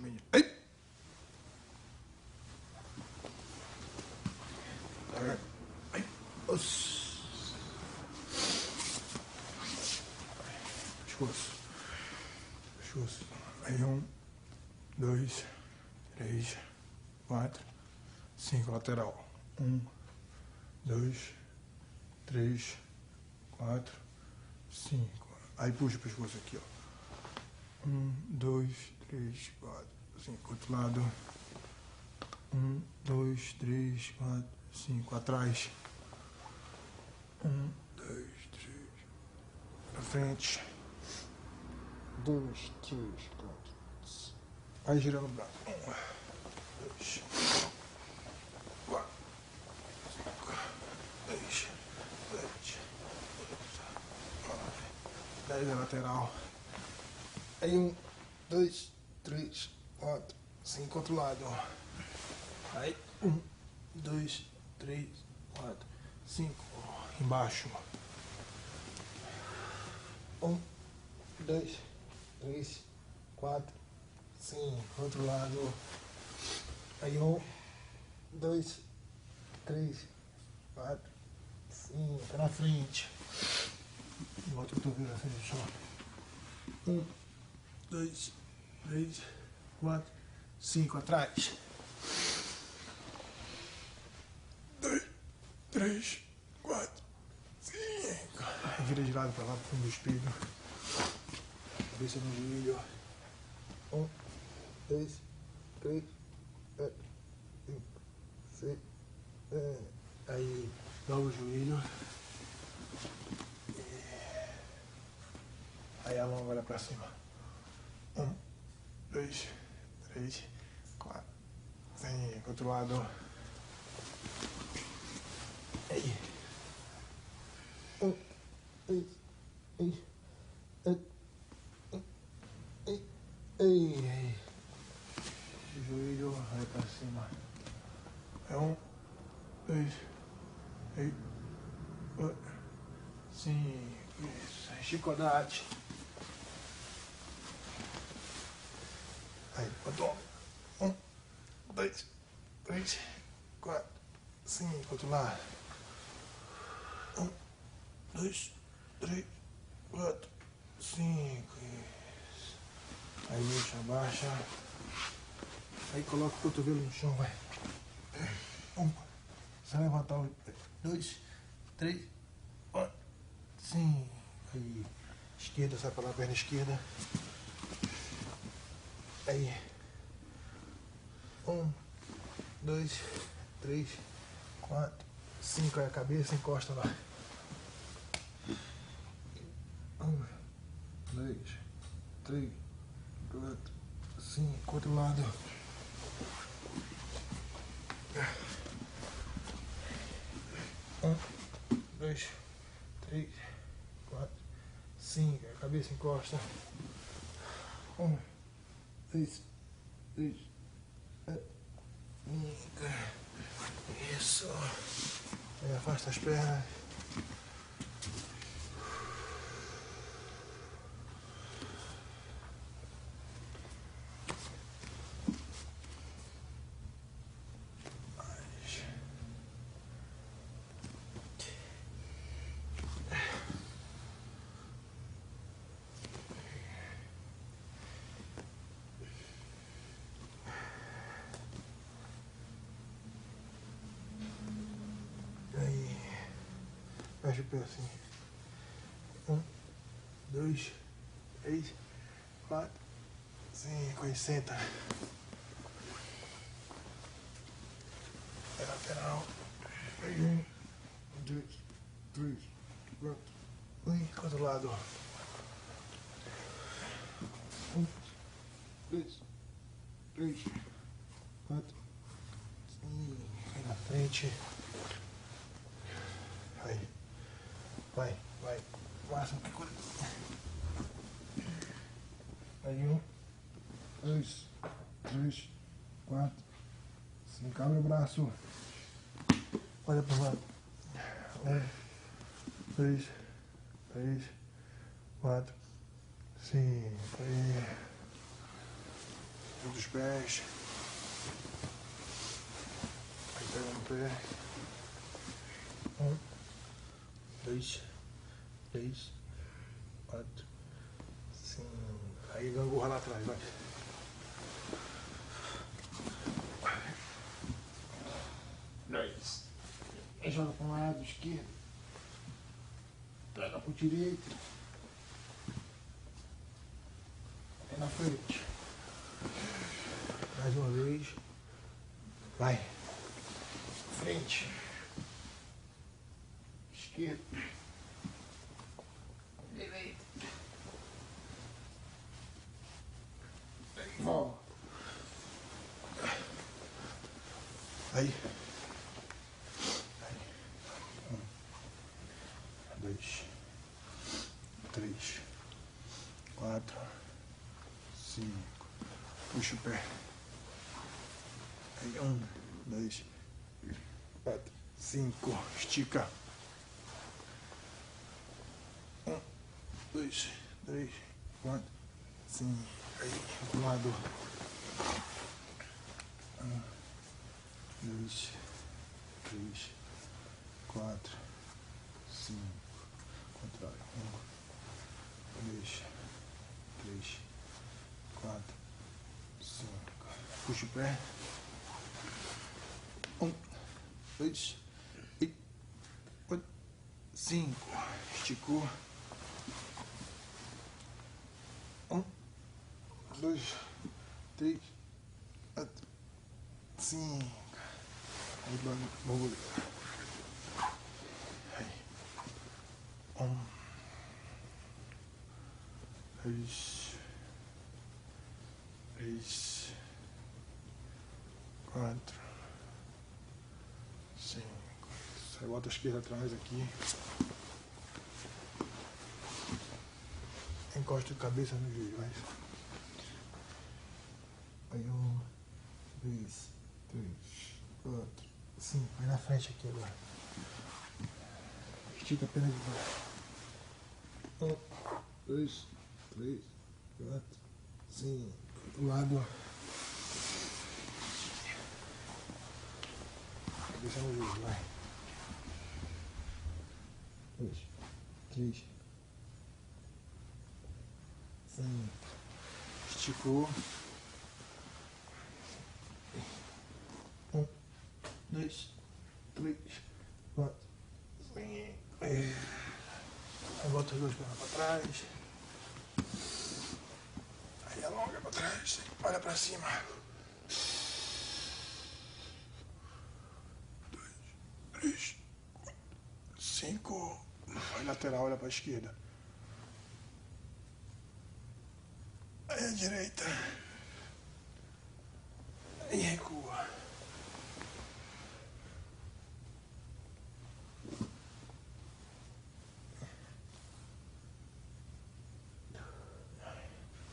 menino. Ai! Ai! Oxi! Pescoço. Aí 1, 2, 3, 4, 5, lateral. 1, 2, 3, 4, 5. Aí puxa o pescoço aqui, ó. 1, 2, 3, 4, 5. Outro lado. 1, 2, 3, 4, 5. Atrás. 1, 2, 3. Pra frente. 2, 3, 4. Aí girando o braço. 1, 2, 4, 5, 6, 7, 8, 9, 10 na lateral. Aí 1, 2, 3, 4, 5, outro lado. Aí 1, 2, 3, 4, 5, embaixo. 1, 2, 3, 4, 5, outro lado. Aí 1, 2, 3, 4, 5, na frente. Bota o cotovelo assim no chão. 1, 2, 3, 4, 5, atrás. 2, 3, 4, 5. Vira de lado pra lá, pro fundo do espelho. Cabeça no joelho. 1, 2, 3, 4, 5, 6, 7. Aí, dobra o joelho. Aí a mão olha pra cima. 1, 2, 3, 4, 5. Outro lado. Aí. 1, 2, 3, 4. Ei. Joelho, vai pra cima. É 1, 2, 3, 4, 5. Isso. Chicote. Aí, botou. 1, 2, 3, 4, 5. Outro lado. 1, 2, 3, 4, 5. Isso. Aí deixa, abaixa. Aí coloca o cotovelo no chão, vai. 1. Você vai levantar o 2, 3, 4, 5. Aí. Esquerda, sai pra lá, perna esquerda. Aí. 1, 2, 3, 4, 5. Aí a cabeça encosta lá. 1, 2, 3, 4, 5. Outro lado. 1, 2, 3, 4, 5. A cabeça encosta. 1, 2, 3, 4, 5. Isso. Aí afasta as pernas. Fecha o pé assim. 1, 2, 3, 4, 5. Aí senta. É lateral. Aí 1, 2, 3, 4, 5. Outro lado. 1, 2, 3, 4, 5. Aí na frente. Aí. Vai. Máximo que coisa. Aí 1, 2, 3, 4, 5. Abre o braço. Olha pro lado. 1, 2, 3, 4, 5. Aí. Dos pés. Aí pega no pé. 1, 2, 3, 4, 5. Aí gangorra lá atrás, vai. Aí joga para um lado esquerdo. Pega para o direito. Aí na frente. Mais uma vez. Vai. Frente. Esquerda. Direita. Aí volta. Aí. 2, 3, 4, 5. Puxa o pé. Aí 1, 2, 4, 5. Estica. 1, 2, 3, 4, 5. Aí do lado. 1, 2, 3, 4, 5. Contrário. 1, 2, 3, 4, 5. Puxa o pé. 1, 2, 3, 4, 5. Esticou. 1, 2, 3, 4, 5. Aí bagulho. 1, 2, 3, 4, 5. Aí bota a esquerda atrás aqui. Encosta a cabeça no joelho, vai. Aí 1, 2, 3, 4, 5. Vai na frente aqui agora. Estica a perna de baixo. 1, 2, 3, 4, 5. Do lado. Cabeça no joelho, vai. 2, 3, 5. Esticou. 1, 2, 3, 4, 5. Aí bota as duas pernas para trás. Aí alonga para trás. Olha para cima. 2, 3, 4, 5. Vai lateral, olha para a esquerda. Aí a direita. Aí recua.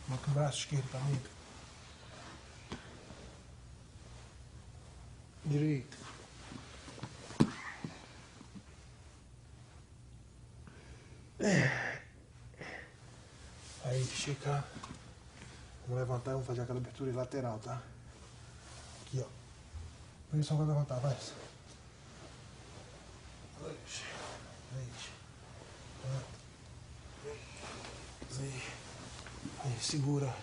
Bota o braço esquerdo para mim. Direito. Aí estica. Vamos levantar e vamos fazer aquela abertura lateral, tá? Aqui, ó. Posição para levantar, vai. 2, 3, 4, 5. Aí, segura.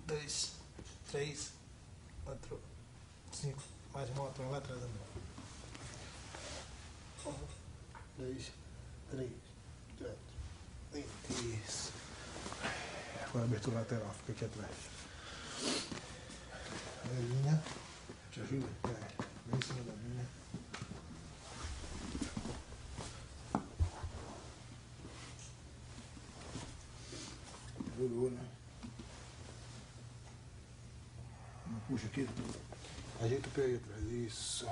Dois, 3, 4, 5. Mais uma outra lá atrás da mão. 1, 2, 3, 4, 5. Isso. Agora abertura lateral, fica aqui atrás. A linha. Te ajuda? Bem em cima da linha. Jogou, né? Puxa aqui. Ajeita o pé aí atrás. Isso.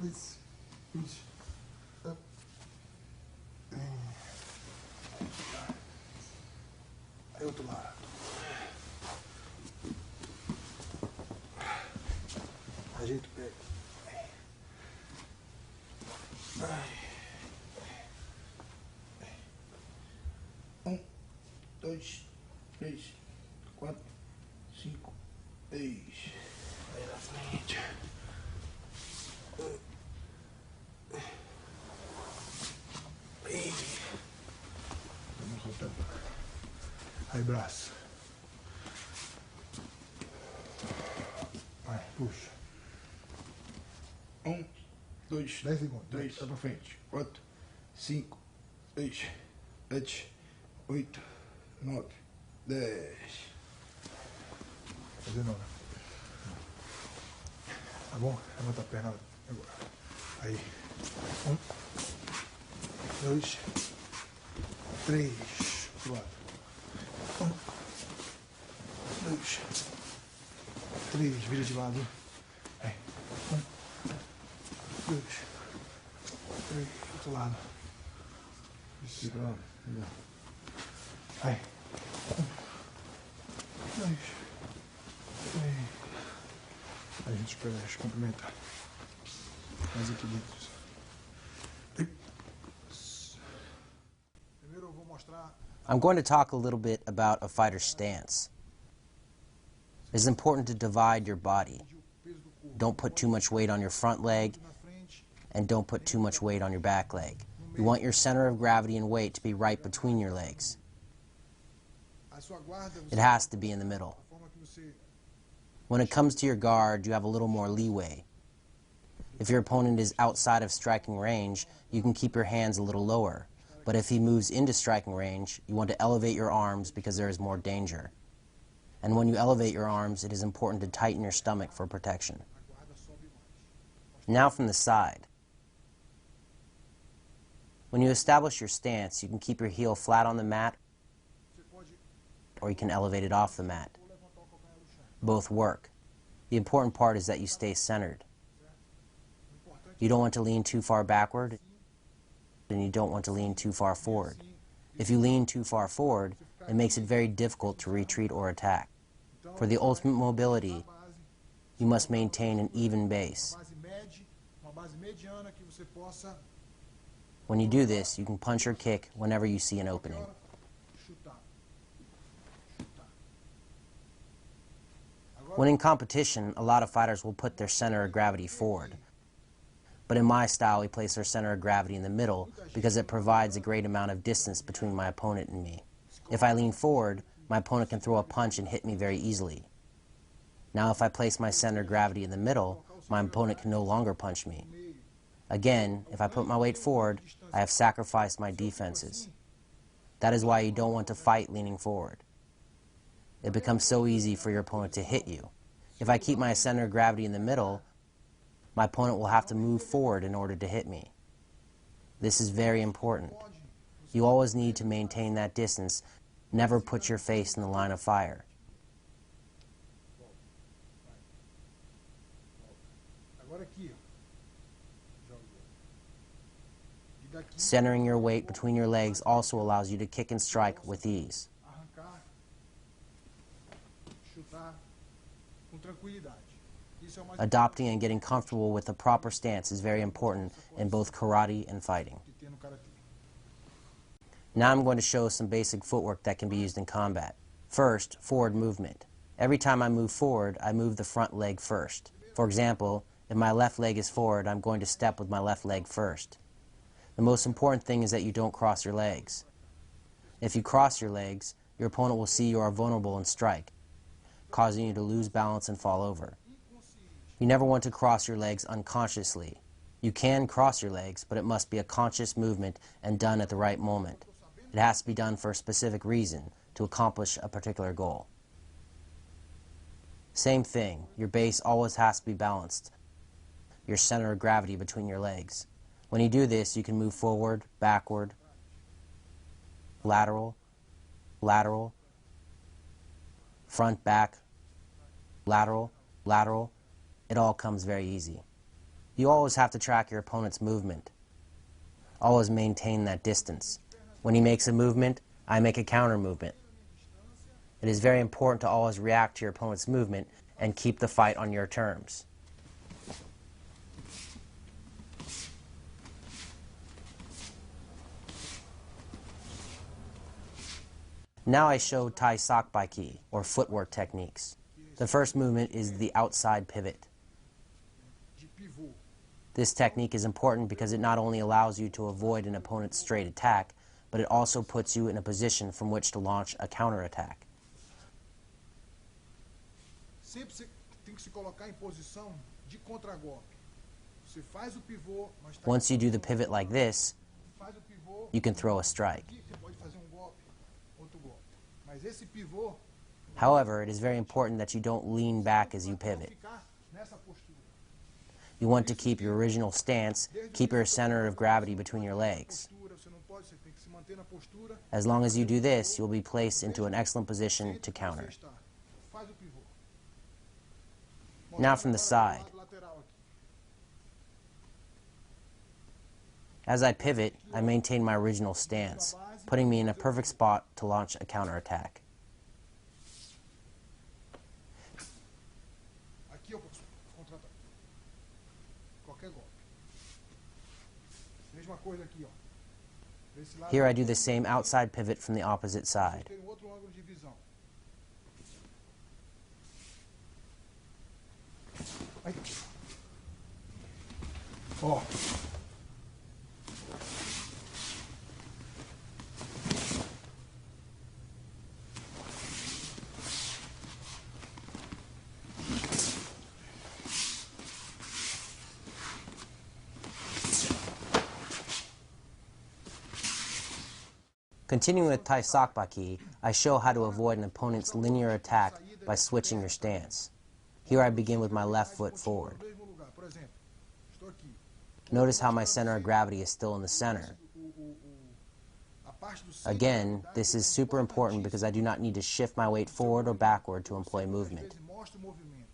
Isso. Um, dois, três, quatro, cinco, seis. Aí na frente. Vamos soltar. Aí, braço. Vai, puxa. 1, 2, 10 segundos. 3, vai pra frente. 4, 5, 6, 7, 8, 9, 10. Fazer não, né? Tá bom? Levanta a perna agora. Aí. 1, 2, 3. Pro lado. 1, 2, 3. Vira de lado. Aí. 1, 2, 3. Outro lado. Isso. Aí. 1, 2, 3. Aí a gente espera cumprimentar. Mais aqui dentro. Primeiro eu vou mostrar. I'm going to talk a little bit about a fighter's stance. It's important to divide your body. Don't put too much weight on your front leg, and don't put too much weight on your back leg. You want your center of gravity and weight to be right between your legs. It has to be in the middle. When it comes to your guard, you have a little more leeway. If your opponent is outside of striking range, you can keep your hands a little lower. But if he moves into striking range, you want to elevate your arms because there is more danger. And when you elevate your arms, it is important to tighten your stomach for protection. Now from the side. When you establish your stance, you can keep your heel flat on the mat, or you can elevate it off the mat. Both work. The important part is that you stay centered. You don't want to lean too far backward, and you don't want to lean too far forward. If you lean too far forward, it makes it very difficult to retreat or attack. For the ultimate mobility, you must maintain an even base. When you do this, you can punch or kick whenever you see an opening. When in competition, a lot of fighters will put their center of gravity forward. But in my style, we place our center of gravity in the middle because it provides a great amount of distance between my opponent and me. If I lean forward, my opponent can throw a punch and hit me very easily. Now if I place my center of gravity in the middle, my opponent can no longer punch me. Again, if I put my weight forward, I have sacrificed my defenses. That is why you don't want to fight leaning forward. It becomes so easy for your opponent to hit you. If I keep my center of gravity in the middle, my opponent will have to move forward in order to hit me. This is very important. You always need to maintain that distance. Never put your face in the line of fire. Centering your weight between your legs also allows you to kick and strike with ease. Adopting and getting comfortable with the proper stance is very important in both karate and fighting. Now I'm going to show some basic footwork that can be used in combat. First, forward movement. Every time I move forward, I move the front leg first. For example, if my left leg is forward, I'm going to step with my left leg first. The most important thing is that you don't cross your legs. If you cross your legs, your opponent will see you are vulnerable and strike, causing you to lose balance and fall over. You never want to cross your legs unconsciously. You can cross your legs, but it must be a conscious movement and done at the right moment. It has to be done for a specific reason, to accomplish a particular goal. Same thing, your base always has to be balanced, your center of gravity between your legs. When you do this, you can move forward, backward, lateral, lateral, front, back, lateral, lateral. It all comes very easy. You always have to track your opponent's movement. Always maintain that distance. When he makes a movement, I make a counter movement. It is very important to always react to your opponent's movement and keep the fight on your terms. Now I show Thai Sakbaiki, or footwork techniques. The first movement is the outside pivot. This technique is important because it not only allows you to avoid an opponent's straight attack, but it also puts you in a position from which to launch a counterattack. Sempre você tem que se colocar em posição de contragolpe. Você faz o pivô, mas Once you do the pivot like this, faz o pivô, you can throw a strike. aqui você pode fazer golpe, outro golpe. Mas esse pivô However, it is very important that you don't lean back as you pivot. ficar nessa postura. You want to keep your original stance, keep your center of gravity between your legs. Postura, você não pode, você tem que se manter na postura. As long as you do this, you'll be placed into an excellent position to Você counter. está. Faz o pivô. Now from the side. Lateral aqui. As I pivot, I maintain my original stance, putting me in a perfect spot to launch a counterattack. Aqui eu posso contra-atacar. Qualquer golpe. Mesma coisa aqui, ó. Desse lado, Here I do the same outside pivot from the opposite side. tem outro ângulo de visão. Aí. Ó. Continuing with Thai Sakbaiki, I show how to avoid an opponent's linear attack by switching your stance. Here I begin with my left foot forward. No mesmo lugar. Por exemplo, estou aqui. Notice how my center of gravity is still in the center. A parte do centro, Again, this is super important because I do not need to shift my weight forward or backward to employ às movement, vezes mostra o movimento.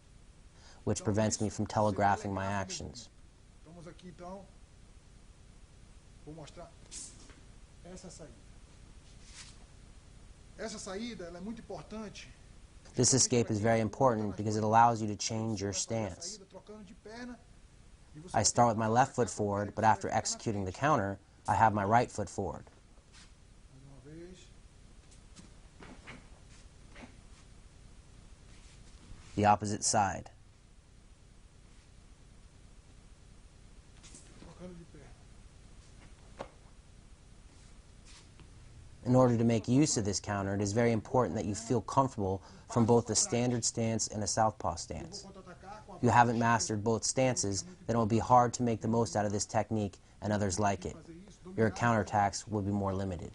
which prevents me from telegraphing my actions. Vamos aqui então. Vou mostrar essa saída. Essa saída ela é muito importante. This escape is very important because it allows you to change your stance. Saída trocando de perna. E você I start with my left foot forward, but after executing the counter, I have my right foot forward. mais uma vez. The opposite side. Trocando de perna. In order to make use of this counter, it is very important that you feel comfortable from both a standard stance and a southpaw stance. Vou contra-atacar com a If you haven't mastered both stances, then it will be hard to make the most out of this technique and others like it. fazer isso. Your counterattacks will be more limited.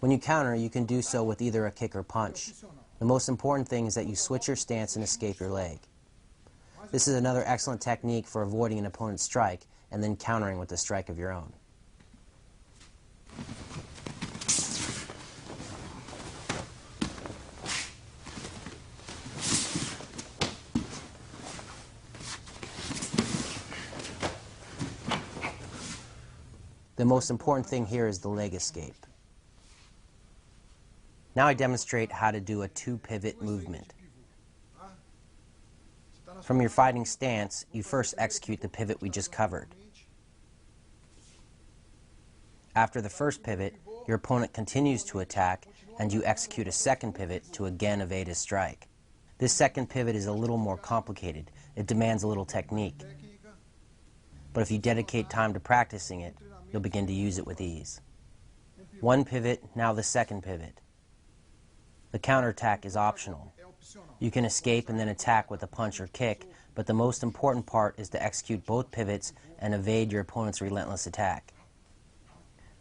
When you counter, you can do so with either a kick or punch. The most important thing is that you switch your stance and escape your leg. This is another excellent technique for avoiding an opponent's strike and then countering with a strike of your own. The most important thing here is the leg escape. Now I demonstrate how to do a two-pivot movement. From your fighting stance, you first execute the pivot we just covered. After the first pivot, your opponent continues to attack, and you execute a second pivot to again evade his strike. This second pivot is a little more complicated. It demands a little technique. But if you dedicate time to practicing it, you'll begin to use it with ease. One pivot, now the second pivot. The counterattack is optional. You can escape and then attack with a punch or kick, but the most important part is to execute both pivots and evade your opponent's relentless attack.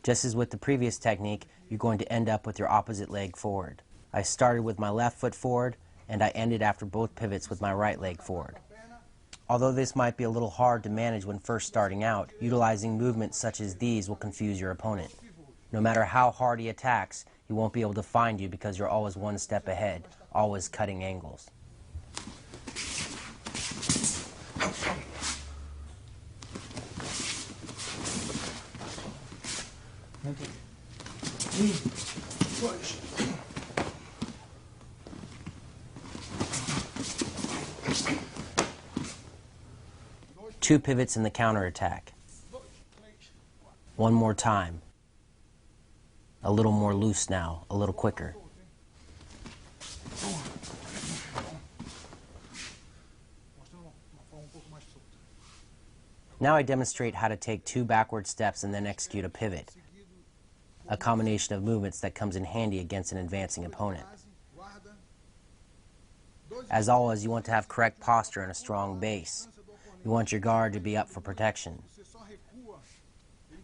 Just as with the previous technique, you're going to end up with your opposite leg forward. I started with my left foot forward, and I ended after both pivots with my right leg forward. Although this might be a little hard to manage when first starting out, utilizing movements such as these will confuse your opponent. No matter how hard he attacks, he won't be able to find you because you're always one step ahead, always cutting angles. 2 pivots in the counterattack. One more time. A little more loose now, a little quicker. Now I demonstrate how to take 2 backward steps and then execute a pivot, a combination of movements that comes in handy against an advancing opponent. As always, you want to have correct posture and a strong base. You want your guard to be up for protection.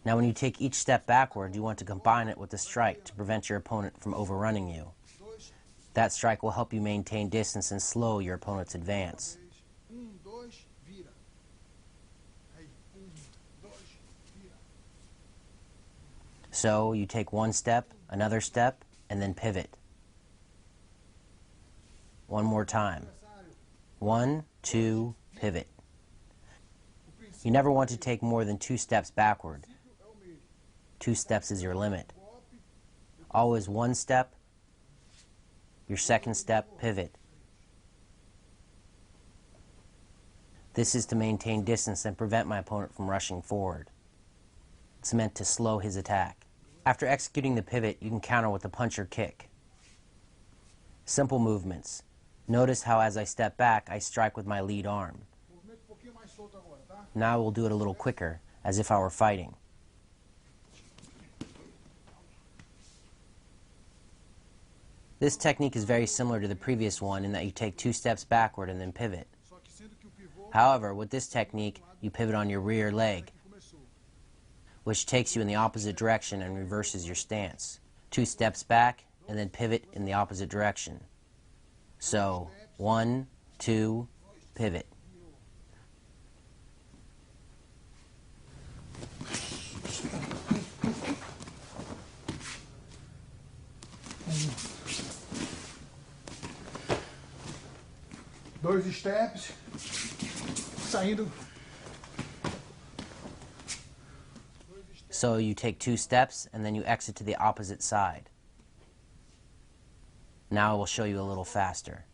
Now when you take each step backward, you want to combine it with a strike to prevent your opponent from overrunning you. That strike will help you maintain distance and slow your opponent's advance. So you take 1 step, another step, and then pivot. One more time. 1, 2, pivot. You never want to take more than 2 steps backward. 2 steps is your limit. Always 1 step, your second step, pivot. This is to maintain distance and prevent my opponent from rushing forward. It's meant to slow his attack. After executing the pivot, you can counter with a punch or kick. Simple movements. Notice how as I step back, I strike with my lead arm. Now we'll do it a little quicker, as if I were fighting. This technique is very similar to the previous one in that you take 2 steps backward and then pivot. However, with this technique, you pivot on your rear leg, which takes you in the opposite direction and reverses your stance. 2 steps back and then pivot in the opposite direction. So, 1, 2, pivot. Dois steps, saindo. So you take 2 steps and then you exit to the opposite side. Now I will show you a little faster.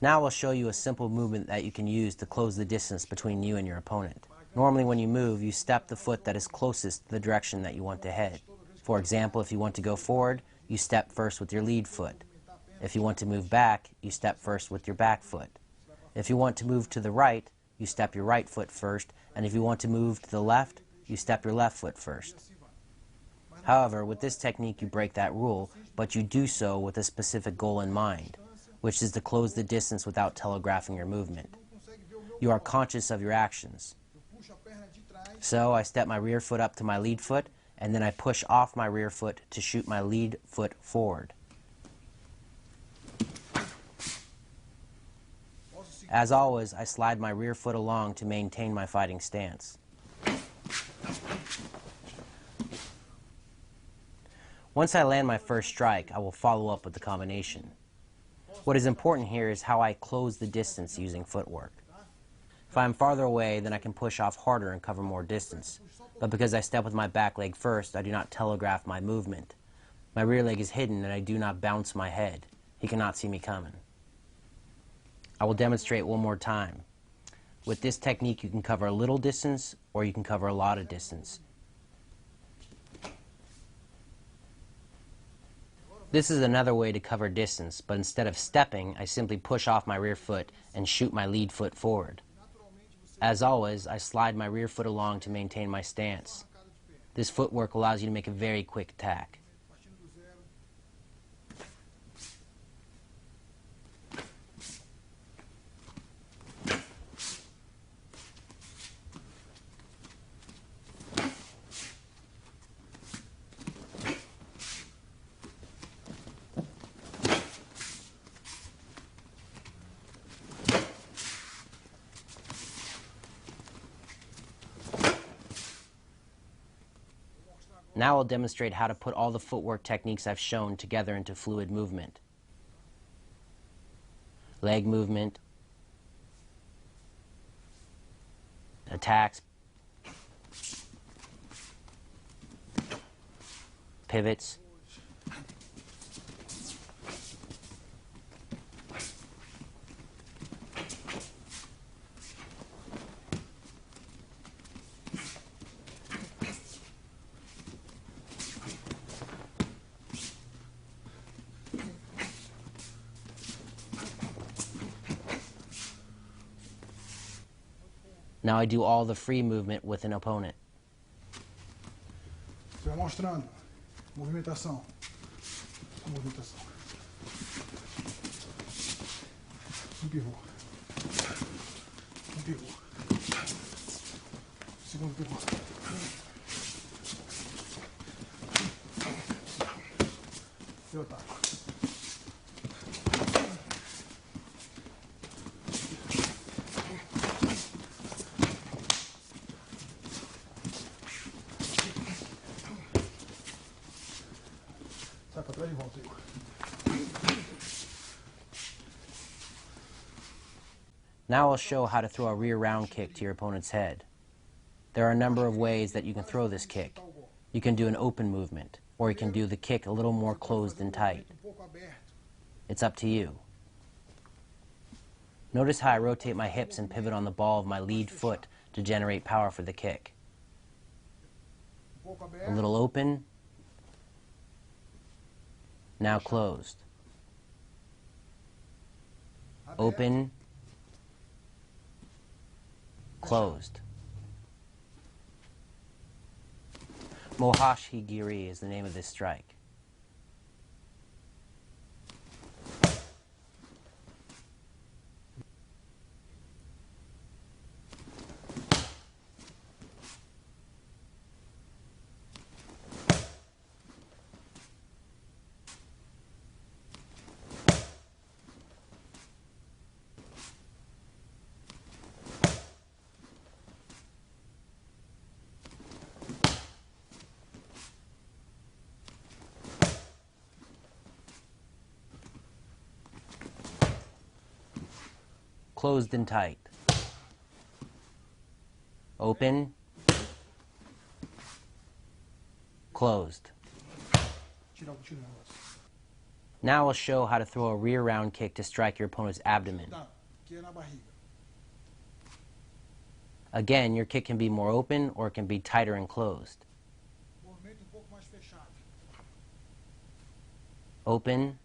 Now I'll show you a simple movement that you can use to close the distance between you and your opponent. Normally when you move, you step the foot that is closest to the direction that you want to head. For example, if you want to go forward, you step first with your lead foot. If you want to move back, you step first with your back foot. If you want to move to the right, you step your right foot first, and if you want to move to the left, you step your left foot first. However, with this technique you break that rule, but you do so with a specific goal in mind, which is to close the distance without telegraphing your movement. You are conscious of your actions. So I step my rear foot up to my lead foot, and then I push off my rear foot to shoot my lead foot forward. As always, I slide my rear foot along to maintain my fighting stance. Once I land my first strike, I will follow up with the combination. What is important here is how I close the distance using footwork. If I am farther away, then I can push off harder and cover more distance. But because I step with my back leg first, I do not telegraph my movement. My rear leg is hidden and I do not bounce my head. He cannot see me coming. I will demonstrate one more time. With this technique, you can cover a little distance or you can cover a lot of distance. This is another way to cover distance, but instead of stepping, I simply push off my rear foot and shoot my lead foot forward. As always, I slide my rear foot along to maintain my stance. This footwork allows you to make a very quick attack. Now I'll demonstrate how to put all the footwork techniques I've shown together into fluid movement. Leg movement, attacks, pivots, Now I do all the free movement with an opponent. Você vai mostrando. Movimentação. Movimentação. Pivô. Pivô. Segundo pivô. Eu taco. Sai pra trás e volta, Igor. Now I'll show how to throw a rear round kick to your opponent's head. There are a number of ways that you can throw this kick. You can do an open movement, or you can do the kick a little more closed and tight. It's up to you. Notice how I rotate my hips and pivot on the ball of my lead foot to generate power for the kick. A little open, now closed. Open, closed. Mohashi Giri is the name of this strike. Closed and tight. Open. Closed. Now I'll show how to throw a rear round kick to strike your opponent's abdomen. Again, your kick can be more open or it can be tighter and closed. Open.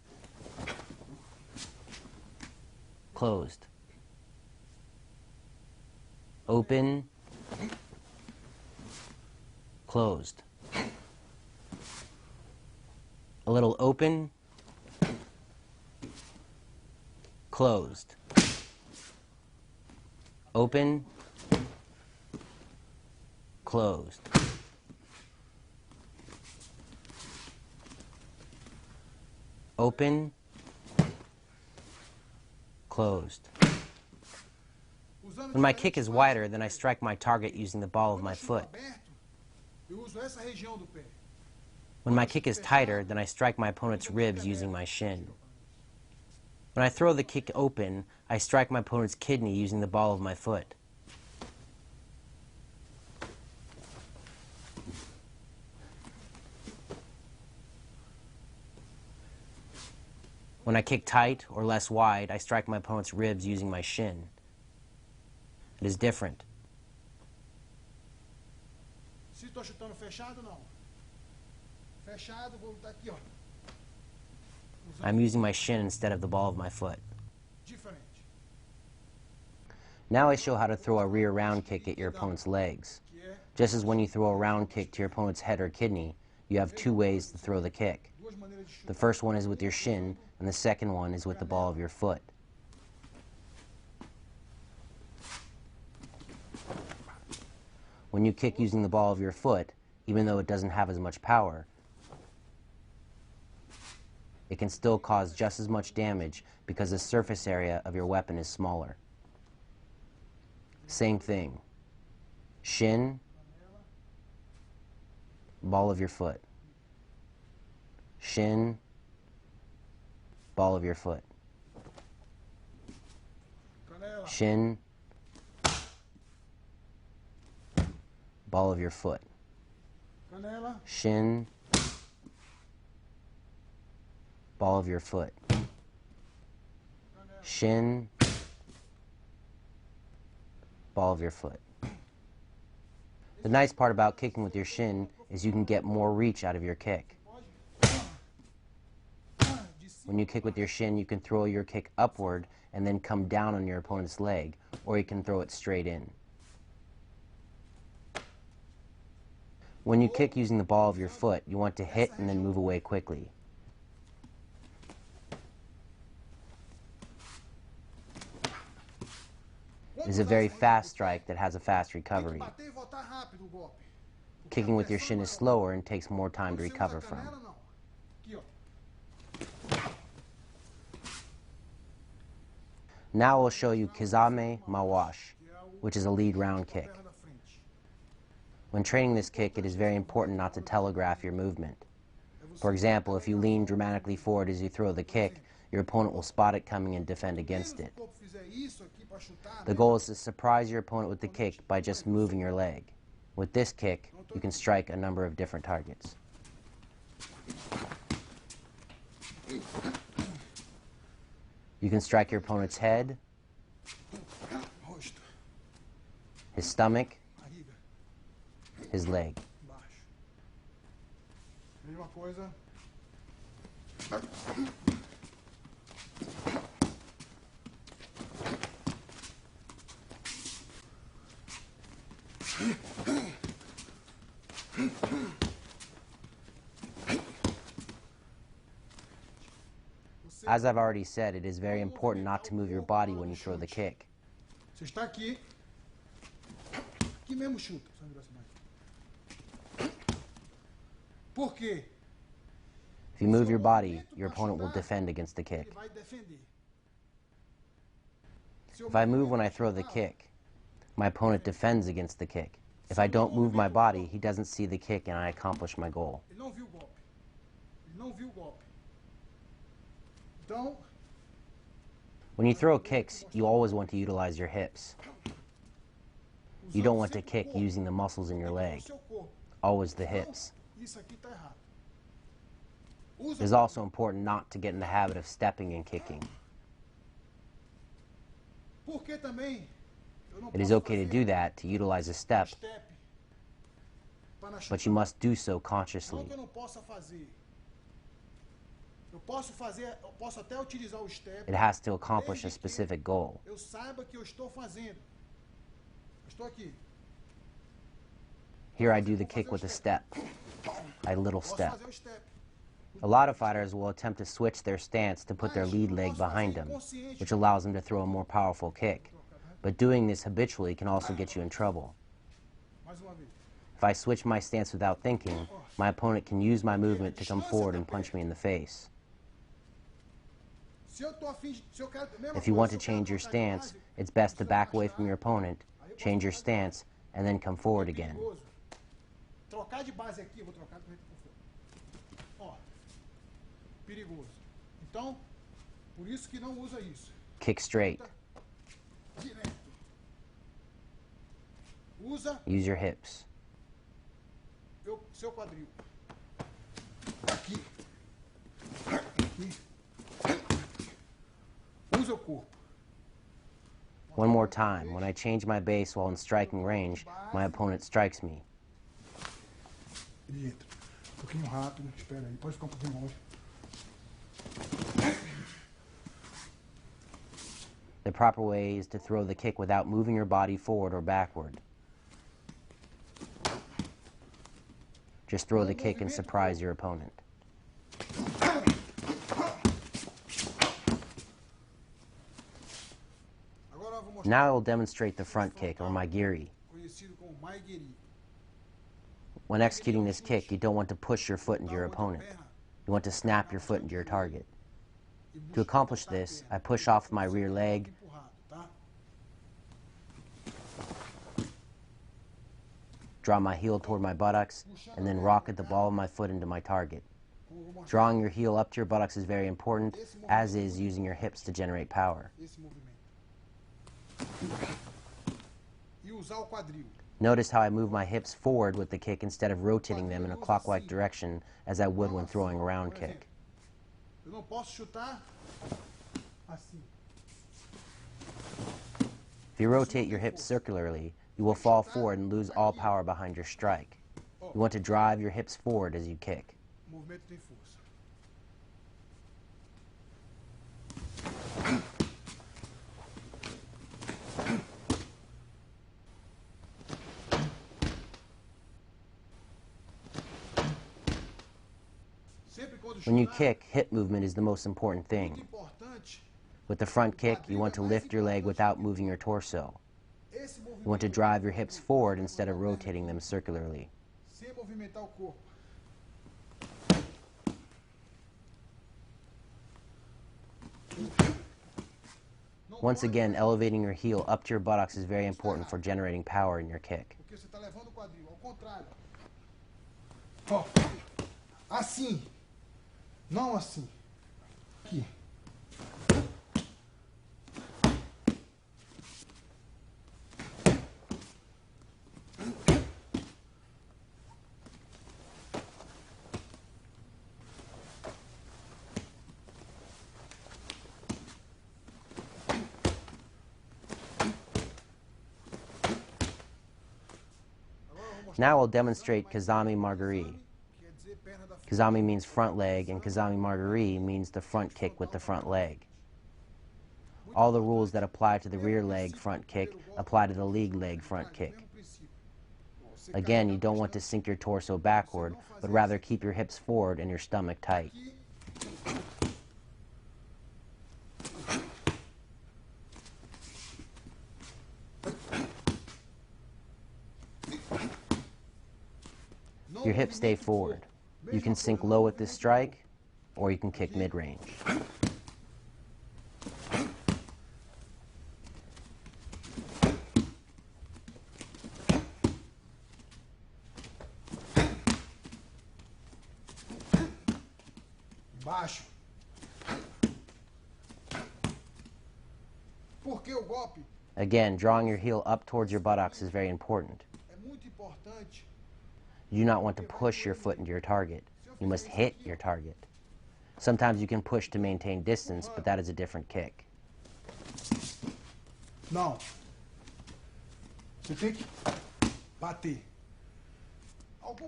Closed. Open, closed. A little open, closed. Open, closed. Open, closed. When my kick is wider, then I strike my target using the ball of my foot. When my kick is tighter, then I strike my opponent's ribs using my shin. When I throw the kick open, I strike my opponent's kidney using the ball of my foot. When I kick tight or less wide, I strike my opponent's ribs using my shin. It is different. Se estou chutando fechado, não. Fechado, vou lutar aqui, ó. I'm using my shin instead of the ball of my foot. Diferente. Now I show how to throw a rear round kick at your opponent's legs. Just as when you throw a round kick to your opponent's head or kidney, you have two ways to throw the kick. The first one is with your shin, and the second one is with the ball of your foot. When you kick using the ball of your foot, even though it doesn't have as much power, it can still cause just as much damage because the surface area of your weapon is smaller. Same thing. Shin, ball of your foot. Shin, ball of your foot. Shin, ball of your foot. Shin, ball of your foot. Shin, ball of your foot. The nice part about kicking with your shin is you can get more reach out of your kick. When you kick with your shin, you can throw your kick upward and then come down on your opponent's leg, or you can throw it straight in. When you kick using the ball of your foot, you want to hit and then move away quickly. It is a very fast strike that has a fast recovery. Kicking with your shin is slower and takes more time to recover from. Now we'll show you Kizame Mawashi, which is a lead round kick. When training this kick, it is very important not to telegraph your movement. For example, if you lean dramatically forward as you throw the kick, your opponent will spot it coming and defend against it. The goal is to surprise your opponent with the kick by just moving your leg. With this kick, you can strike a number of different targets. You can strike your opponent's head, his stomach, his leg. As I've already said, it is very important not to move your body when you throw the kick. Você está aqui. Aqui mesmo chuta. Por quê? If you move your body, your opponent will defend against the kick. If I move when I throw the kick, my opponent defends against the kick. If I don't move my body, he doesn't see the kick and I accomplish my goal. When you throw kicks, you always want to utilize your hips. You don't want to kick using the muscles in your leg. Always the hips. It is also important not to get in the habit of stepping and kicking. It is okay to do that, to utilize a step, but you must do so consciously. It has to accomplish a specific goal. Here I do the kick with a step, a little step. A lot of fighters will attempt to switch their stance to put their lead leg behind them, which allows them to throw a more powerful kick. But doing this habitually can also get you in trouble. If I switch my stance without thinking, my opponent can use my movement to come forward and punch me in the face. If you want to change your stance, it's best to back away from your opponent, change your stance, and then come forward again. Kick straight. Use your hips. One more time. When I change my base while in striking range, my opponent strikes me. The proper way is to throw the kick without moving your body forward or backward. Just throw the kick and surprise your opponent. Now I will demonstrate the front kick, or maigiri. When executing this kick, you don't want to push your foot into your opponent. You want to snap your foot into your target. To accomplish this, I push off my rear leg, draw my heel toward my buttocks, and then rocket the ball of my foot into my target. Drawing your heel up to your buttocks is very important, as is using your hips to generate power. Notice how I move my hips forward with the kick instead of rotating them in a clockwise direction as I would when throwing a round kick. If you rotate your hips circularly, you will fall forward and lose all power behind your strike. You want to drive your hips forward as you kick. When you kick, hip movement is the most important thing. With the front kick, you want to lift your leg without moving your torso. You want to drive your hips forward instead of rotating them circularly. Once again, elevating your heel up to your buttocks is very important for generating power in your kick. Ó, assim, não assim. Aqui. Now we'll demonstrate Kazami Margari. Kazami means front leg, and Kazami Margari means the front kick with the front leg. All the rules that apply to the rear leg front kick apply to the lead leg front kick. Again, you don't want to sink your torso backward, but rather keep your hips forward and your stomach tight. Your hips stay forward. You can sink low at this strike, or you can kick mid-range. Baixo. Porque o golpe Again, drawing your heel up towards your buttocks is very important. é muito importante. You do not want to push your foot into your target. You must hit your target. Sometimes you can push to maintain distance, but that is a different kick. Não. Você tem que bater.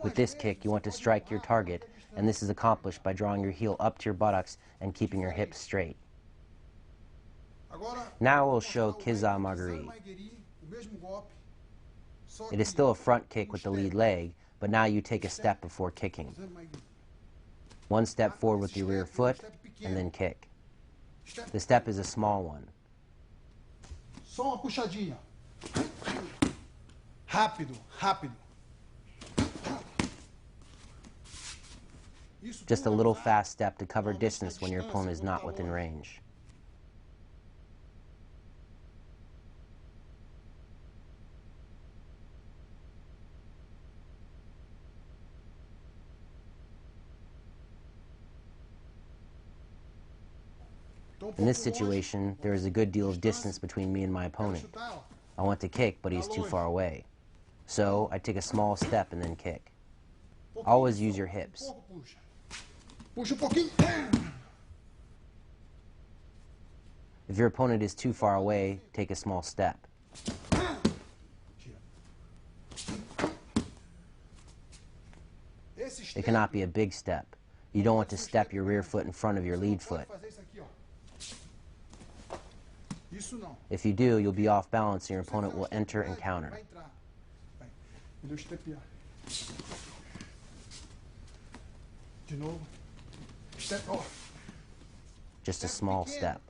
With this kick, you want to strike your target, and this is accomplished by drawing your heel up to your buttocks and keeping your hips straight. Now we'll show Kiza Magari. It is still a front kick with the lead leg, but now you take a step before kicking. One step forward with your rear foot, and then kick. The step is a small one. Só uma puxadinha. Rápido, rápido. Just a little fast step to cover distance when your opponent is not within range. In this situation, there is a good deal of distance between me and my opponent. I want to kick, but he's too far away. So I take a small step and then kick. Always use your hips. Puxa pouquinho. If your opponent is too far away, take a small step. It cannot be a big step. You don't want to step your rear foot in front of your lead foot. If you do, you'll be off balance and your opponent will enter and counter. De novo. Step off. Just a small step.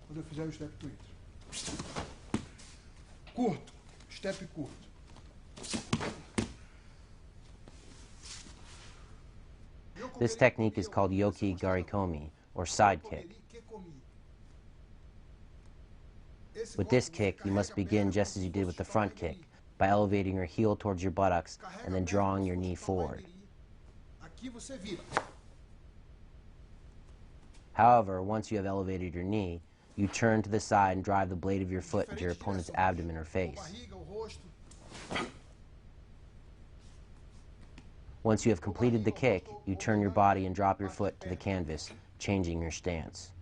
Quando eu fizer o step, tu entra. Curto. Step curto. This technique is called Yoki Garikomi, or side kick. With this kick, you must begin just as you did with the front kick, by elevating your heel towards your buttocks and then drawing your knee forward. However, once you have elevated your knee, you turn to the side and drive the blade of your foot into your opponent's abdomen or face. Once you have completed the kick, you turn your body and drop your foot to the canvas, changing your stance.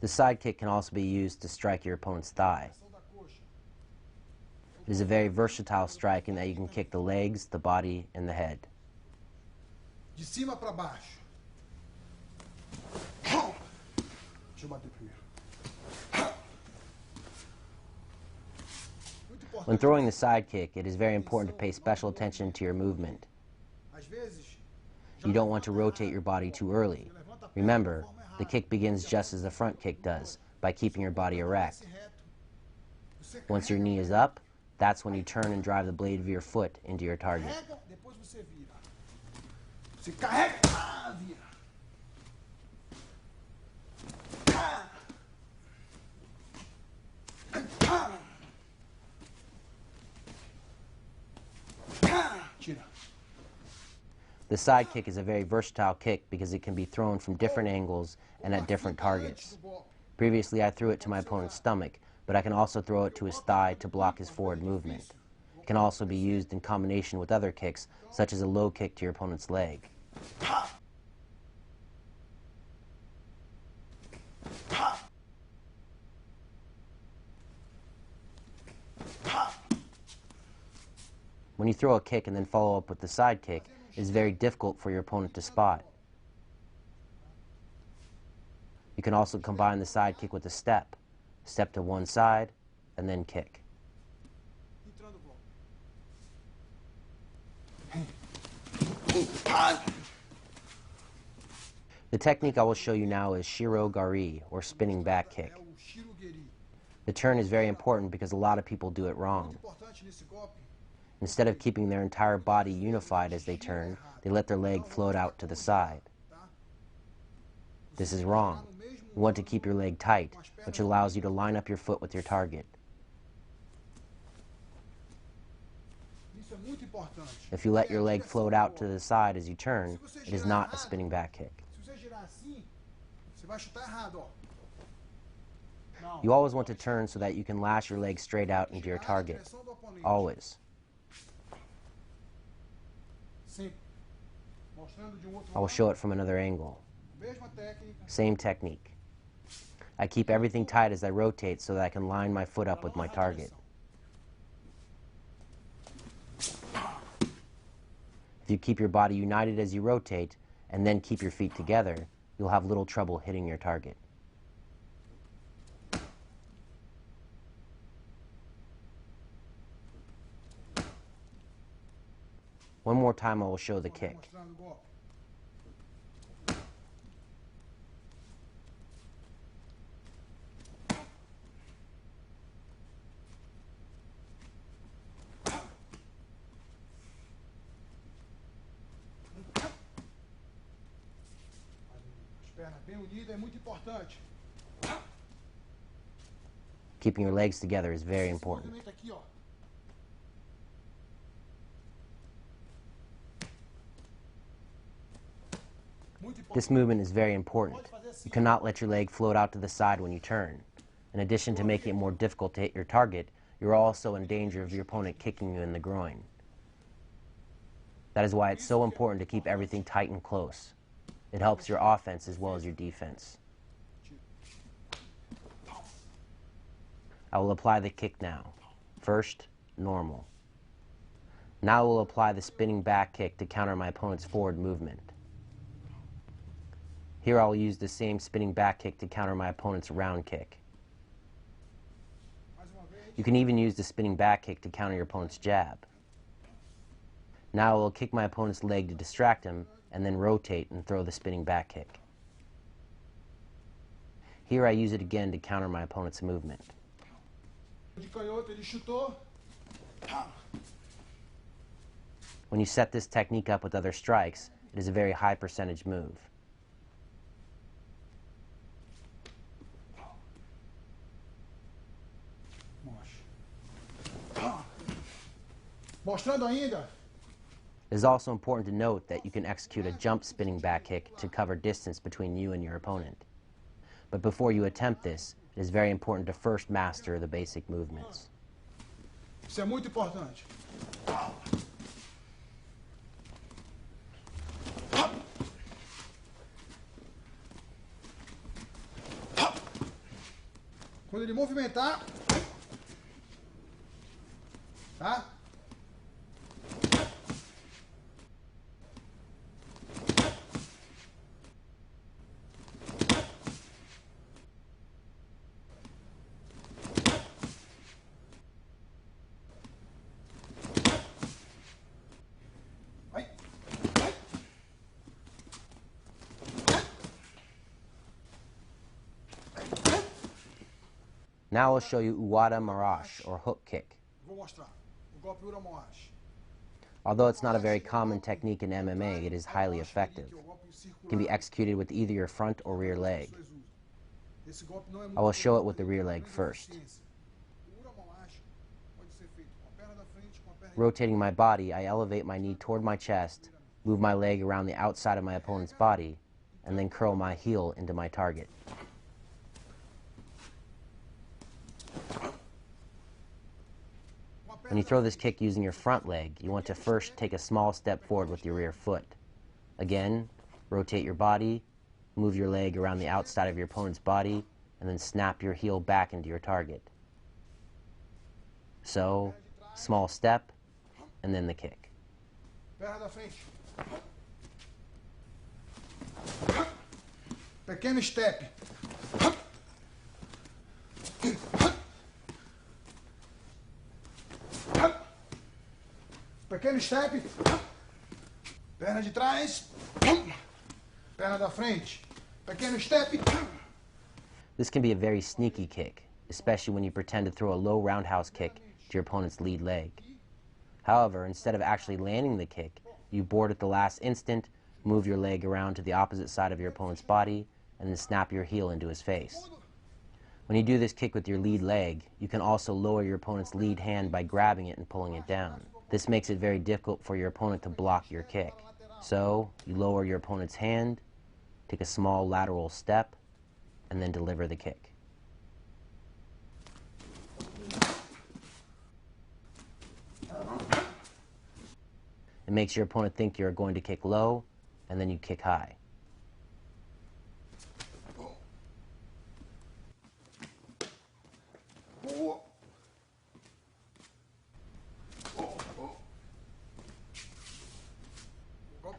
The side kick can also be used to strike your opponent's thigh. It is a very versatile strike in that you can kick the legs, the body, and the head. De cima para baixo. Deixa eu bater primeiro. When throwing the side kick, it is very important to pay special attention to your movement. You don't want to rotate your body too early. Remember, the kick begins just as the front kick does, by keeping your body erect. Once your knee is up, that's when you turn and drive the blade of your foot into your target. Depois você vira. Você carrega, vira. Tira. The side kick is a very versatile kick because it can be thrown from different angles and at different targets. Previously, I threw it to my opponent's stomach, but I can also throw it to his thigh to block his forward movement. It can also be used in combination with other kicks, such as a low kick to your opponent's leg. When you throw a kick and then follow up with the side kick, it is very difficult for your opponent to spot. You can also combine the side kick with a step. Step to one side, and then kick. The technique I will show you now is shiro gari, or spinning back kick. The turn is very important because a lot of people do it wrong. Instead of keeping their entire body unified as they turn, they let their leg float out to the side. This is wrong. You want to keep your leg tight, which allows you to line up your foot with your target. If you let your leg float out to the side as you turn, it is not a spinning back kick. You always want to turn so that you can lash your leg straight out into your target. Always. I will show it from another angle. Same technique. I keep everything tight as I rotate so that I can line my foot up with my target. If you keep your body united as you rotate, and then keep your feet together, you'll have little trouble hitting your target. One more time I will show the kick. Keeping your legs together is very important. This movement is very important. You cannot let your leg float out to the side when you turn. In addition to making it more difficult to hit your target, you're also in danger of your opponent kicking you in the groin. That is why it's so important to keep everything tight and close. It helps your offense as well as your defense. I will apply the kick now. First, normal. Now I will apply the spinning back kick to counter my opponent's forward movement. Here I will use the same spinning back kick to counter my opponent's round kick. You can even use the spinning back kick to counter your opponent's jab. Now I will kick my opponent's leg to distract him, and then rotate and throw the spinning back kick. Here I use it again to counter my opponent's movement. When you set this technique up with other strikes, it is a very high percentage move. Mostrando ainda. It is also important to note that you can execute a jump spinning back kick to cover distance between you and your opponent. But before you attempt this, it is very important to first master the basic movements. Isso é muito importante. Quando ele movimentar, tá? Now I'll show you Uwada Marash, or hook kick. Vou mostrar. O golpe Uramoashi. Although it's not a very common technique in MMA, it is highly effective. It can be executed with either your front or rear leg. I will show it with the rear leg first. Rotating my body, I elevate my knee toward my chest, move my leg around the outside of my opponent's body, and then curl my heel into my target. When you throw this kick using your front leg, you want to first take a small step forward with your rear foot. Again, rotate your body, move your leg around the outside of your opponent's body, and then snap your heel back into your target. So, small step, and then the kick. Perna da frente. Pequeno step. Pequeno step. Perna de trás. Perna da frente. Pequeno step. This can be a very sneaky kick, especially when you pretend to throw a low roundhouse kick to your opponent's lead leg. However, instead of actually landing the kick, you board at the last instant, move your leg around to the opposite side of your opponent's body, and then snap your heel into his face. When you do this kick with your lead leg, you can also lower your opponent's lead hand by grabbing it and pulling it down. This makes it very difficult for your opponent to block your kick. So, you lower your opponent's hand, take a small lateral step, and then deliver the kick. It makes your opponent think you're going to kick low, and then you kick high.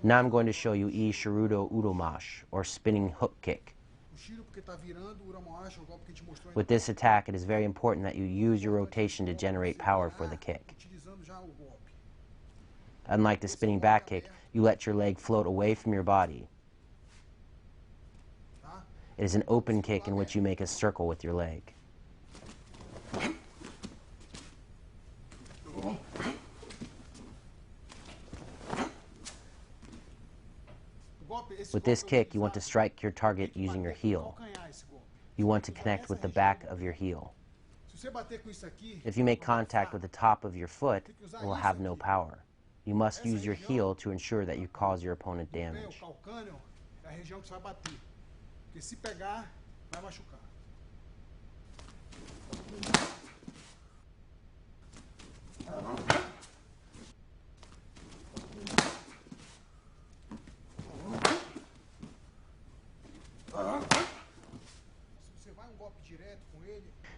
Now I'm going to show you Shirudo Udomash, or spinning hook kick. With this attack, it is very important that you use your rotation to generate power for the kick. Unlike the spinning back kick, you let your leg float away from your body. It is an open kick in which you make a circle with your leg. With this kick, you want to strike your target using your heel. You want to connect with the back of your heel. If you make contact with the top of your foot, it will have no power. You must use your heel to ensure that you cause your opponent damage.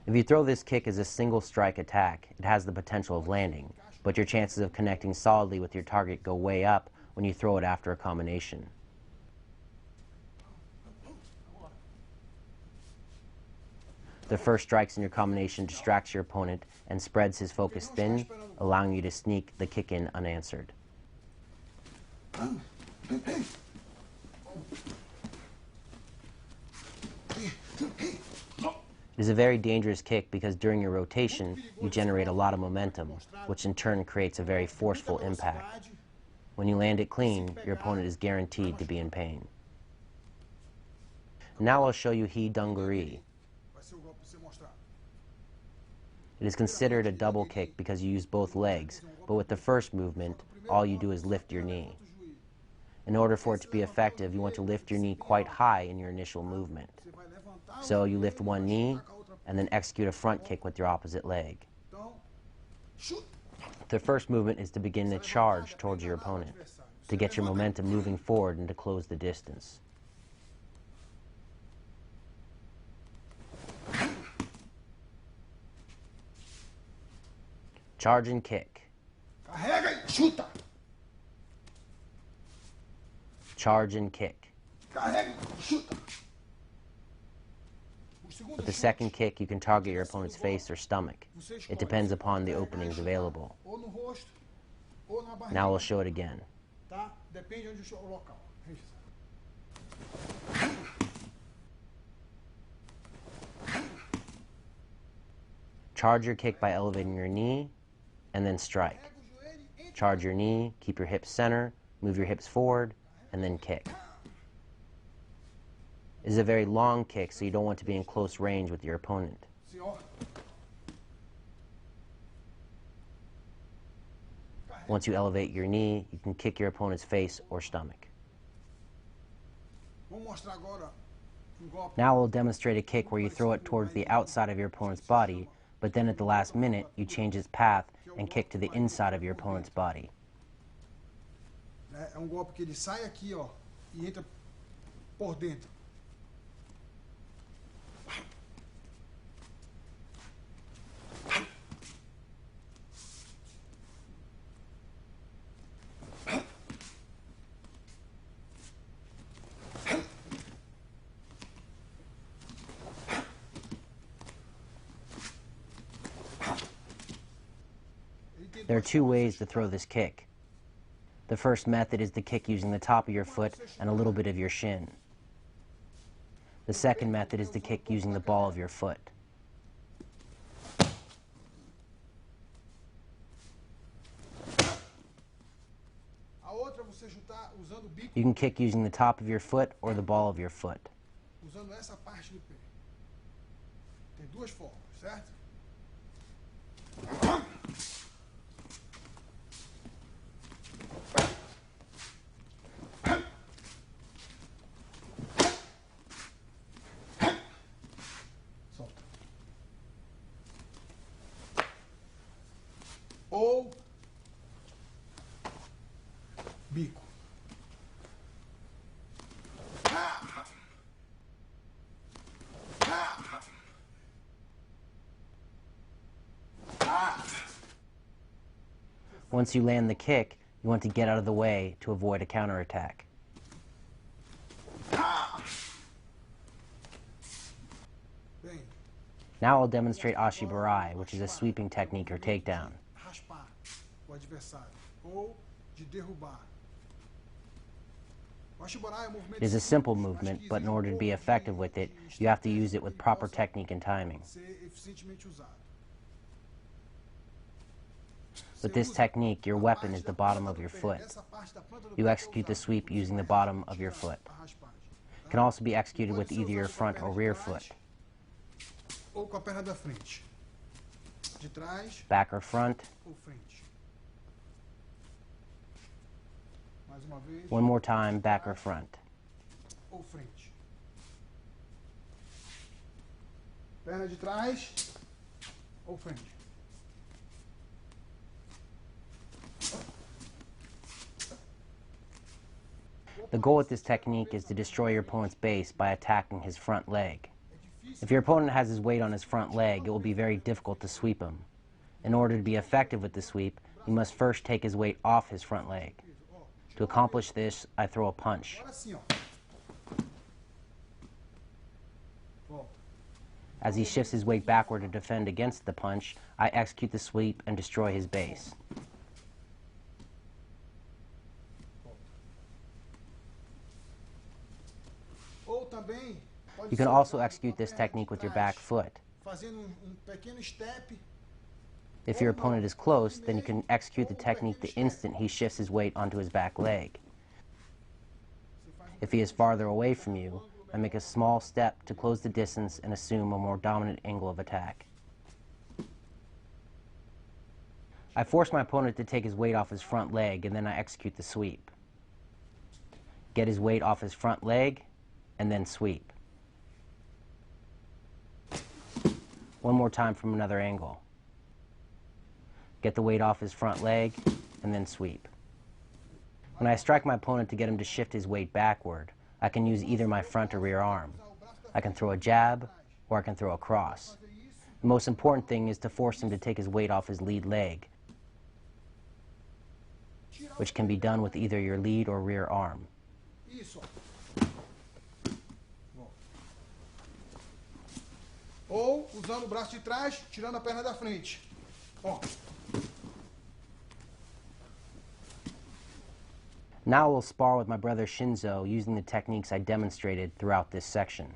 If you throw this kick as a single strike attack, it has the potential of landing, but your chances of connecting solidly with your target go way up when you throw it after a combination. The first strikes in your combination distracts your opponent and spreads his focus thin, allowing you to sneak the kick in unanswered. It is a very dangerous kick because during your rotation, you generate a lot of momentum, which in turn creates a very forceful impact. When you land it clean, your opponent is guaranteed to be in pain. Now I'll show you He Dunguri. It is considered a double kick because you use both legs, but with the first movement, all you do is lift your knee. In order for it to be effective, you want to lift your knee quite high in your initial movement. So you lift one knee and then execute a front kick with your opposite leg. The first movement is to begin to charge towards your opponent, to get your momentum moving forward and to close the distance. Charge and kick. Carrega e chuta. Charge and kick. Carrega e chuta. With the second kick, you can target your opponent's face or stomach. It depends upon the openings available. Ou no rosto, ou na barriga. Now we'll show it again. Tá? Depende onde o local. Charge your kick by elevating your knee, and then strike. Charge your knee, keep your hips center, move your hips forward, and then kick. This is a very long kick, so you don't want to be in close range with your opponent. Once you elevate your knee, you can kick your opponent's face or stomach. Now we'll demonstrate a kick where you throw it towards the outside of your opponent's body, but then at the last minute, you change its path and kick to the inside of your opponent's body. É golpe que ele sai aqui, ó, e entra por dentro. There are two ways to throw this kick. The first method is the kick using the top of your foot and a little bit of your shin. The second method is the kick using the ball of your foot. You can kick using the top of your foot or the ball of your foot. Usando essa parte do pé. Tem duas formas, certo? Solta. Ou bico. Once you land the kick, you want to get out of the way to avoid a counterattack. Now I'll demonstrate ashibarai, which is a sweeping technique or takedown. Raspar o adversário ou de derrubar. It is a simple movement, but in order to be effective with it, you have to use it with proper technique and timing. With this technique, your weapon is the bottom of your foot. You execute the sweep using the bottom of your foot. It can also be executed with either your front or rear foot. Back or front. One more time, back or front. Perna de trás ou frente. The goal with this technique is to destroy your opponent's base by attacking his front leg. If your opponent has his weight on his front leg, it will be very difficult to sweep him. In order to be effective with the sweep, you must first take his weight off his front leg. To accomplish this, I throw a punch. As he shifts his weight backward to defend against the punch, I execute the sweep and destroy his base. You can also execute this technique with your back foot. If your opponent is close, then you can execute the technique the instant he shifts his weight onto his back leg. If he is farther away from you, I make a small step to close the distance and assume a more dominant angle of attack. I force my opponent to take his weight off his front leg, and then I execute the sweep. Get his weight off his front leg, and then sweep. One more time from another angle. Get the weight off his front leg, and then sweep. When I strike my opponent to get him to shift his weight backward, I can use either my front or rear arm. I can throw a jab, or I can throw a cross. The most important thing is to force him to take his weight off his lead leg, which can be done with either your lead or rear arm. Isso. Bom. Ou usando o braço de trás, tirando a perna da frente. Ó. Now we'll spar with my brother Shinzo using the techniques I demonstrated throughout this section.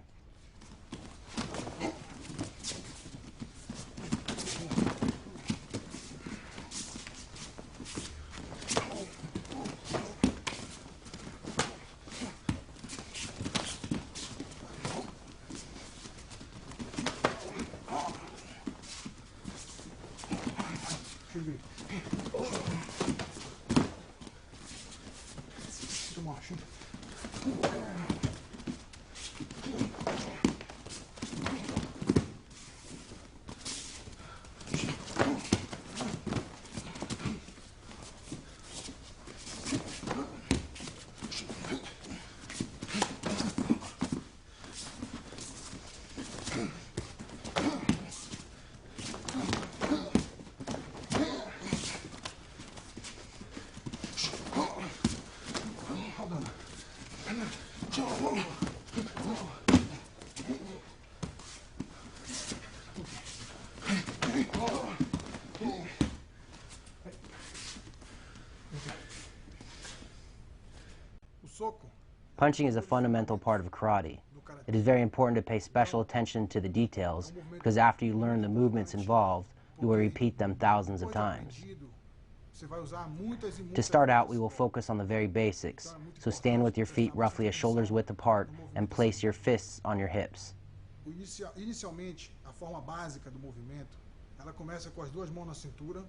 Punching is a fundamental part of karate. It is very important to pay special attention to the details because after you learn the movements involved, you will repeat them thousands of times. To start out, we will focus on the very basics, so stand with your feet roughly a shoulder's width apart and place your fists on your hips. Inicialmente, a forma básica do movimento, ela começa com as duas mãos na cintura.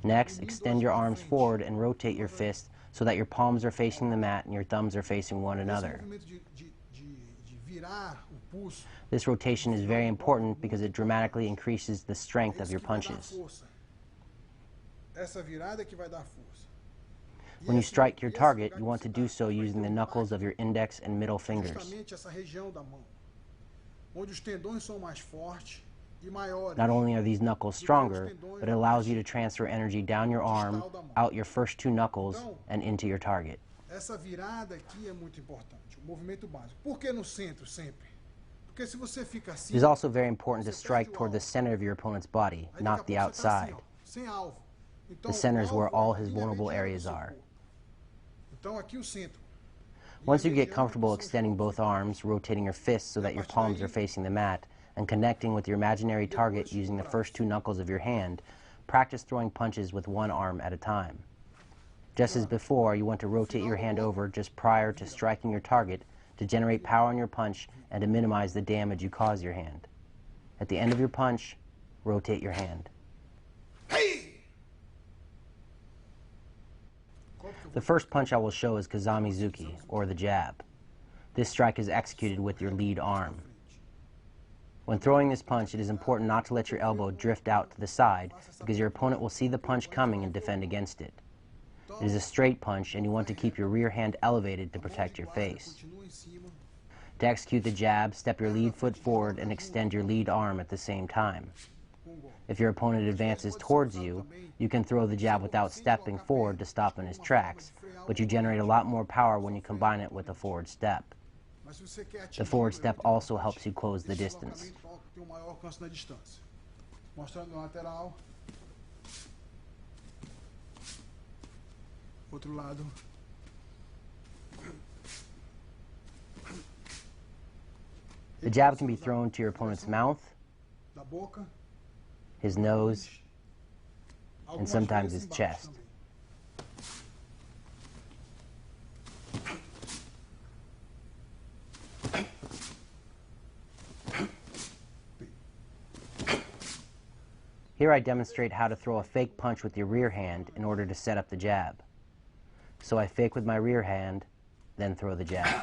Next, extend your arms forward and rotate your fists so that your palms are facing the mat and your thumbs are facing one another. This rotation is very important because it dramatically increases the strength of your punches. When you strike your target, you want to do so using the knuckles of your index and middle fingers. Not only are these knuckles stronger, but it allows you to transfer energy down your arm, out your first two knuckles, and into your target. Essa virada aqui é muito importante, o movimento básico. Por que no centro sempre? Porque se você fica assim, it is also very important to strike toward the center of your opponent's body, not the outside. Sem alvo. The center is where all his vulnerable areas are. Então aqui o centro. Once you get comfortable extending both arms, rotating your fists so that your palms are facing the mat, and connecting with your imaginary target using the first two knuckles of your hand, practice throwing punches with one arm at a time. Just as before, you want to rotate your hand over just prior to striking your target to generate power on your punch and to minimize the damage you cause your hand. At the end of your punch, rotate your hand. The first punch I will show is Kazami-zuki, or the jab. This strike is executed with your lead arm. When throwing this punch, it is important not to let your elbow drift out to the side because your opponent will see the punch coming and defend against it. It is a straight punch and you want to keep your rear hand elevated to protect your face. To execute the jab, step your lead foot forward and extend your lead arm at the same time. If your opponent advances towards you, you can throw the jab without stepping forward to stop in his tracks, but you generate a lot more power when you combine it with a forward step. The forward step also helps you close the distance. Outro lado. The jab can be thrown to your opponent's mouth, his nose, and sometimes his chest. Here I demonstrate how to throw a fake punch with your rear hand in order to set up the jab. So I fake with my rear hand, then throw the jab.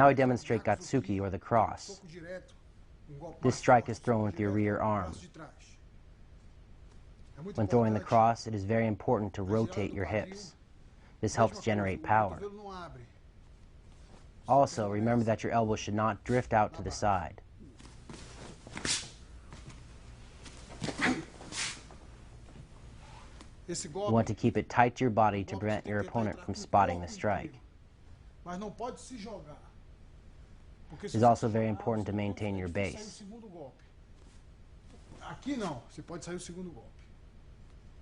Now I demonstrate Gatsuki, or the cross. This strike is thrown with your rear arm. When throwing the cross, it is very important to rotate your hips. This helps generate power. Also, remember that your elbow should not drift out to the side. You want to keep it tight to your body to prevent your opponent from spotting the strike. It is also very important to maintain your base.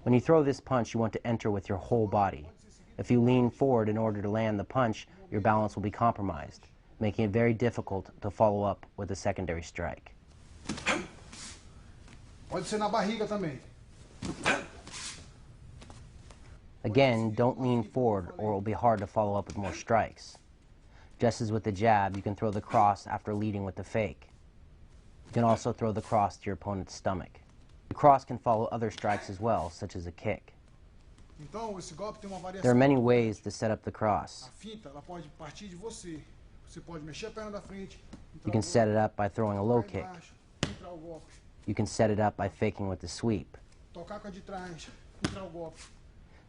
When you throw this punch, you want to enter with your whole body. If you lean forward in order to land the punch, your balance will be compromised, making it very difficult to follow up with a secondary strike. Again, don't lean forward or it will be hard to follow up with more strikes. Just as with the jab, you can throw the cross after leading with the fake. You can also throw the cross to your opponent's stomach. The cross can follow other strikes as well, such as a kick. There are many ways to set up the cross. You can set it up by throwing a low kick. You can set it up by faking with the sweep.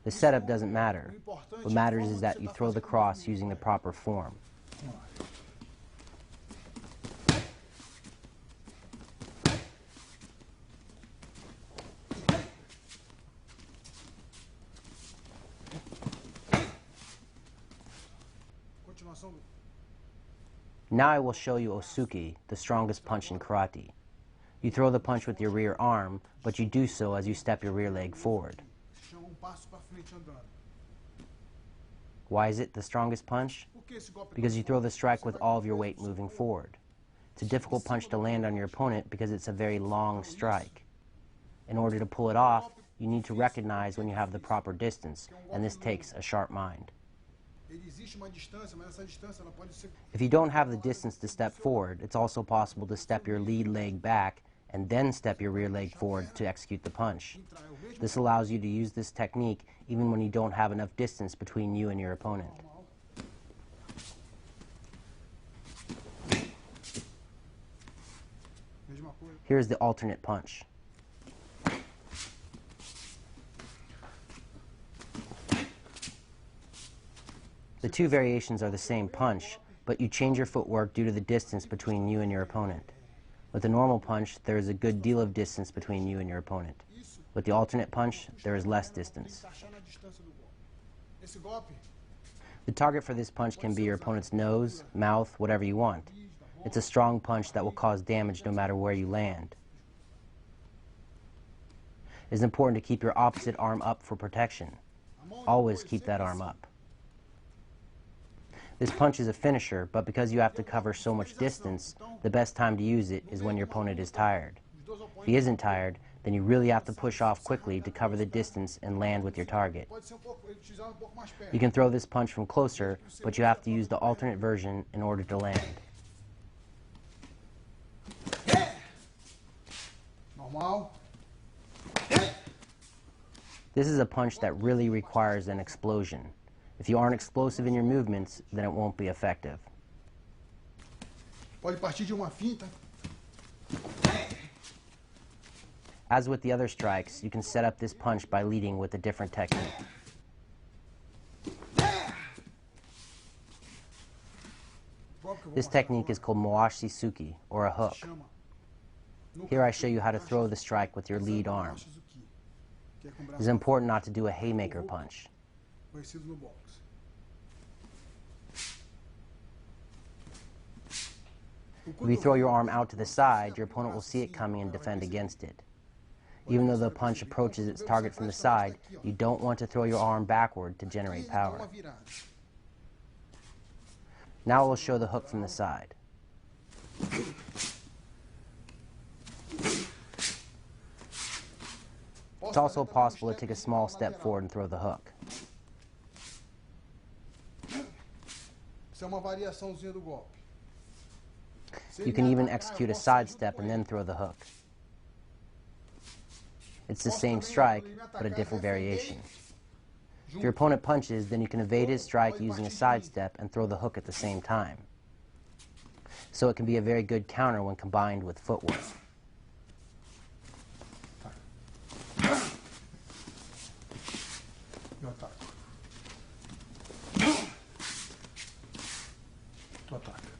The setup doesn't matter. What matters is that you throw the cross using the proper form. Now I will show you Osuki, the strongest punch in karate. You throw the punch with your rear arm, but you do so as you step your rear leg forward. Why is it the strongest punch? Because you throw the strike with all of your weight moving forward. It's a difficult punch to land on your opponent because it's a very long strike. In order to pull it off, you need to recognize when you have the proper distance, and this takes a sharp mind. If you don't have the distance to step forward, it's also possible to step your lead leg back and then step your rear leg forward to execute the punch. This allows you to use this technique even when you don't have enough distance between you and your opponent. Here's the alternate punch. The two variations are the same punch, but you change your footwork due to the distance between you and your opponent. With the normal punch, there is a good deal of distance between you and your opponent. With the alternate punch, there is less distance. The target for this punch can be your opponent's nose, mouth, whatever you want. It's a strong punch that will cause damage no matter where you land. It is important to keep your opposite arm up for protection. Always keep that arm up. This punch is a finisher, but because you have to cover so much distance, the best time to use it is when your opponent is tired. If he isn't tired, then you really have to push off quickly to cover the distance and land with your target. You can throw this punch from closer, but you have to use the alternate version in order to land. This is a punch that really requires an explosion. If you aren't explosive in your movements, then it won't be effective. As with the other strikes, you can set up this punch by leading with a different technique. This technique is called Moashi Suki, or a hook. Here I show you how to throw the strike with your lead arm. It is important not to do a haymaker punch. If you throw your arm out to the side, your opponent will see it coming and defend against it. Even though the punch approaches its target from the side, you don't want to throw your arm backward to generate power. Now we'll show the hook from the side. It's also possible to take a small step forward and throw the hook. You can even execute a side step and then throw the hook. It's the same strike, but a different variation. If your opponent punches, then you can evade his strike using a side step and throw the hook at the same time. so it can be a very good counter when combined with footwork. Eu ataco. Tu ataca.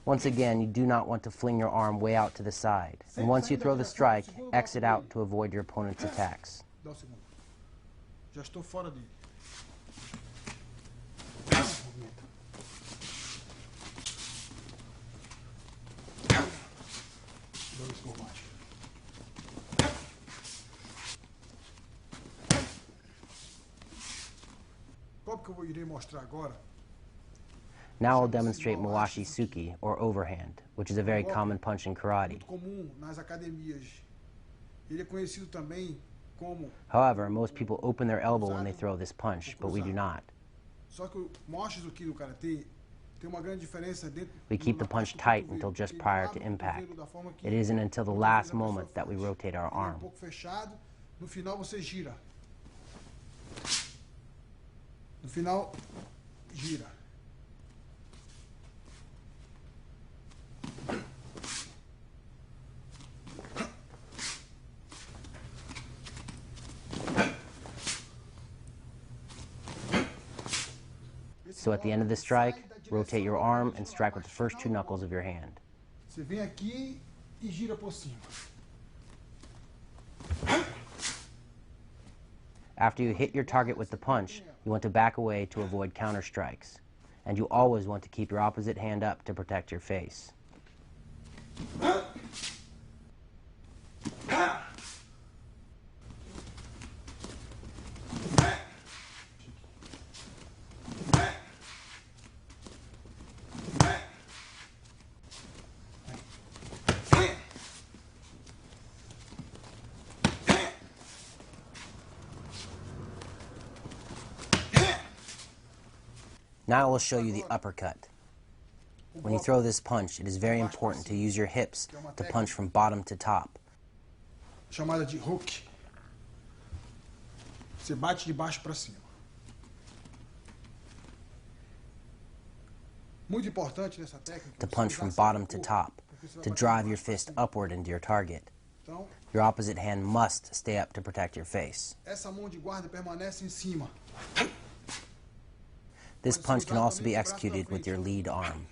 Once again, you do not want to fling your arm way out to the side. And once you throw the strike, exit out to avoid your opponent's attacks. Dá o segundo. Já estou fora dele. Movimenta. Dois por baixo. Qual que eu irei mostrar agora? Now I'll demonstrate Mawashi Suki, or overhand, which is a very common punch in karate. Muito comum nas academias. Ele é conhecido também como. However, most people open their elbow when they throw this punch, but we do not. Só que o Mawashi Suki do karatê tem uma grande diferença dentro. We keep the punch tight until just prior to impact. It isn't until the last moment that we rotate our arm. pouco fechado, no final você gira. No final, gira. So at the end of the strike, rotate your arm and strike with the first two knuckles of your hand. Você vem aqui e gira por cima. After you hit your target with the punch, you want to back away to avoid counter strikes. And you always want to keep your opposite hand up to protect your face. Now I will show you the uppercut. When you throw this punch, it is very important to use your hips to punch from bottom to top. Chamada de hook. Você bate de baixo para cima. Muito importante nessa técnica. To punch from bottom to top, to drive your fist upward into your target. Your opposite hand must stay up to protect your face. Essa mão de guarda permanece em cima. This punch can also be executed with your lead arm.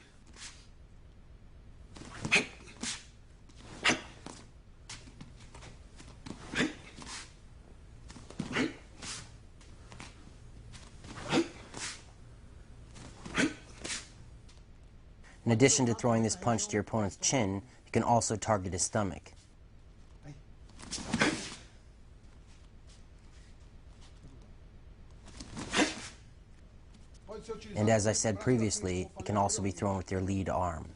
In addition to throwing this punch to your opponent's chin, you can also target his stomach. And as I said previously, it can also be thrown with your lead arm.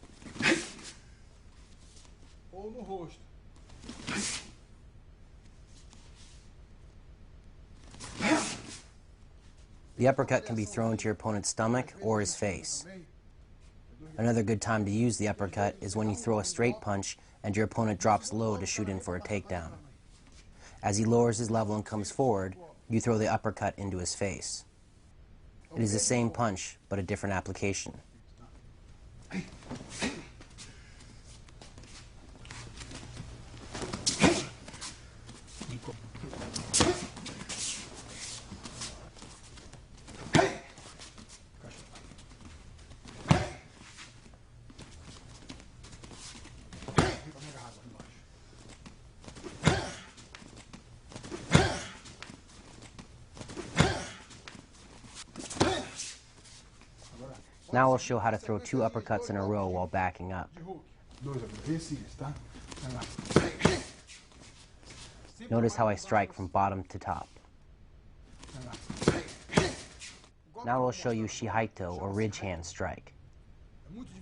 Ou no rosto. The uppercut can be thrown to your opponent's stomach or his face. Another good time to use the uppercut is when you throw a straight punch and your opponent drops low to shoot in for a takedown. As he lowers his level and comes forward, you throw the uppercut into his face. It is the same punch, but a different application. Now I'll show how to throw two uppercuts in a row while backing up. Notice how I strike from bottom to top. Now I'll show you Shihaito, or ridge hand strike.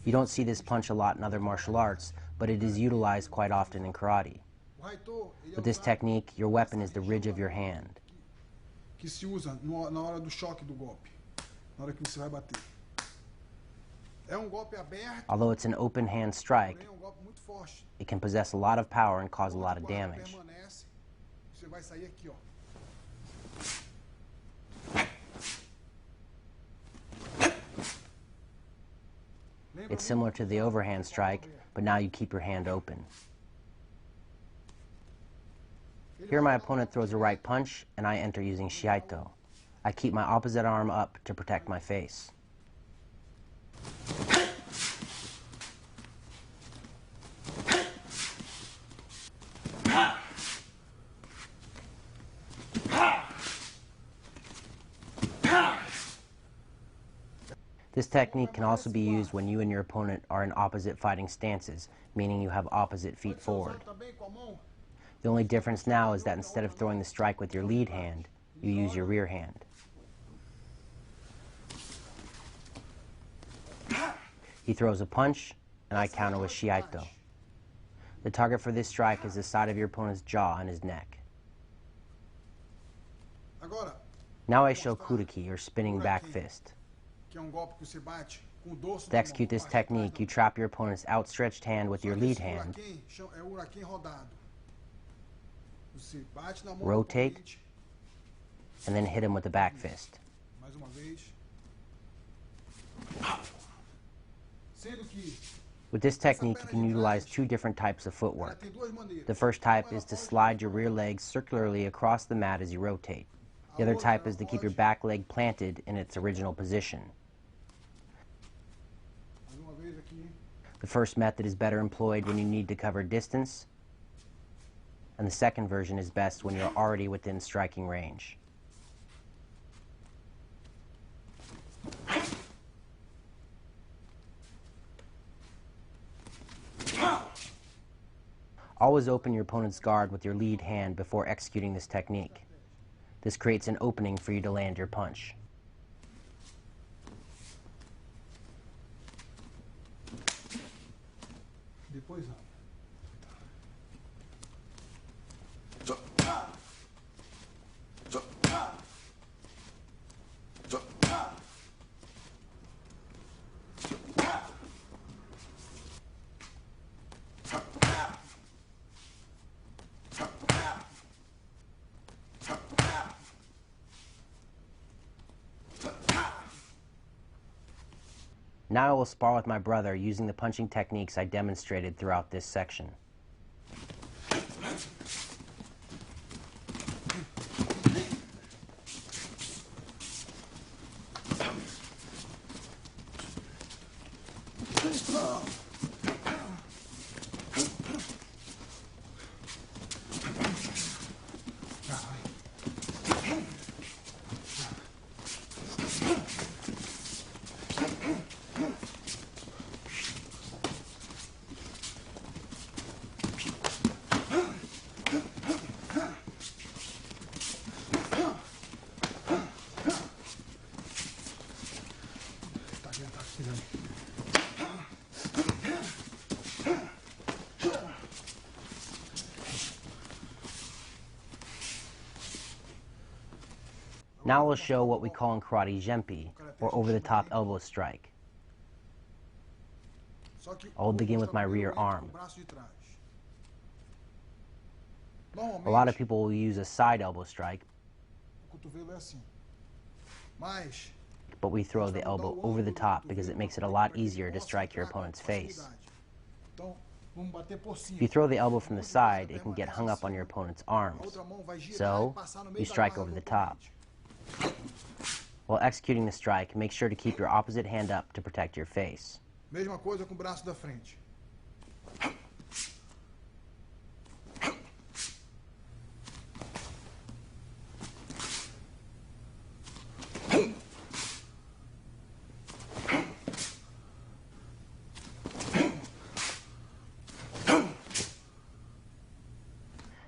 You don't see this punch a lot in other martial arts, but it is utilized quite often in karate. With this technique, your weapon is the ridge of your hand. Que se usa na hora do choque do golpe, na hora que você vai bater. Although it's an open hand strike, it can possess a lot of power and cause a lot of damage. It's similar to the overhand strike, but now you keep your hand open. Here my opponent throws a right punch, and I enter using Lyoto. I keep my opposite arm up to protect my face. This technique can also be used when you and your opponent are in opposite fighting stances, meaning you have opposite feet forward. The only difference now is that instead of throwing the strike with your lead hand, you use your rear hand. He throws a punch, and I counter with Lyoto. The target for this strike is the side of your opponent's jaw and his neck. Now I show kuriki, or spinning back fist. To execute this technique, you trap your opponent's outstretched hand with your lead hand, rotate, and then hit him with the back fist. With this technique, you can utilize two different types of footwork. The first type is to slide your rear leg circularly across the mat as you rotate. The other type is to keep your back leg planted in its original position. The first method is better employed when you need to cover distance, and the second version is best when you're already within striking range. Always open your opponent's guard with your lead hand before executing this technique. This creates an opening for you to land your punch. Now I will spar with my brother using the punching techniques I demonstrated throughout this section. Now we'll show what we call in karate jempi, or over-the-top elbow strike. I will begin with my rear arm. A lot of people will use a side elbow strike, but we throw the elbow over the top because it makes it a lot easier to strike your opponent's face. If you throw the elbow from the side, it can get hung up on your opponent's arms, so you strike over the top. While executing the strike, make sure to keep your opposite hand up to protect your face. Mesma coisa com o braço da frente.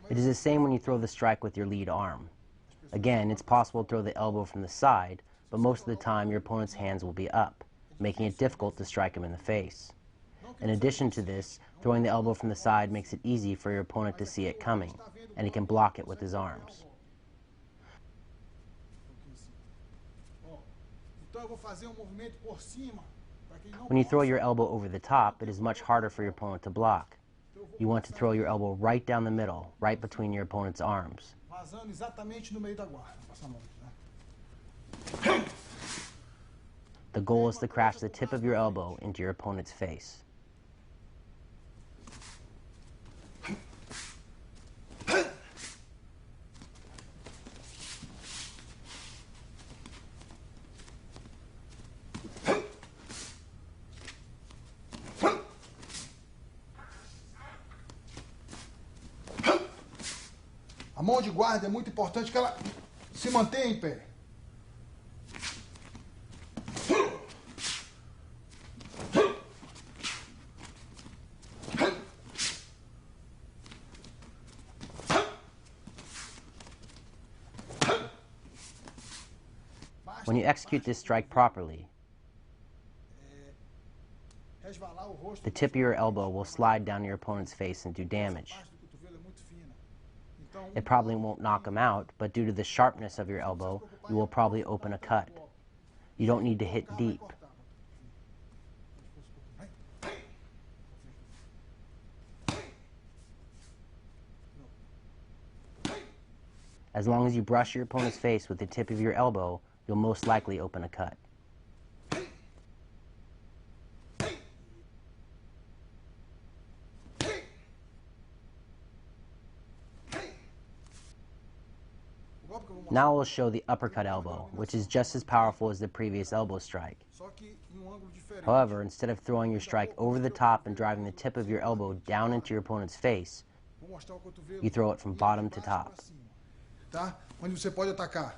It is the same when you throw the strike with your lead arm. Again, it's possible to throw the elbow from the side, but most of the time your opponent's hands will be up, making it difficult to strike him in the face. In addition to this, throwing the elbow from the side makes it easy for your opponent to see it coming, and he can block it with his arms. When you throw your elbow over the top, it is much harder for your opponent to block. You want to throw your elbow right down the middle, right between your opponent's arms. The goal is to crash the tip of your elbow into your opponent's face. A mão de guarda é muito importante que ela se mantenha em pé. When you execute this strike properly, the tip of your elbow will slide down your opponent's face and do damage. It probably won't knock him out, but due to the sharpness of your elbow, you will probably open a cut. You don't need to hit deep. As long as you brush your opponent's face with the tip of your elbow, you'll most likely open a cut. Now we'll show the uppercut elbow, which is just as powerful as the previous elbow strike. However, instead of throwing your strike over the top and driving the tip of your elbow down into your opponent's face, you throw it from bottom to top. Tá? Onde você pode atacar.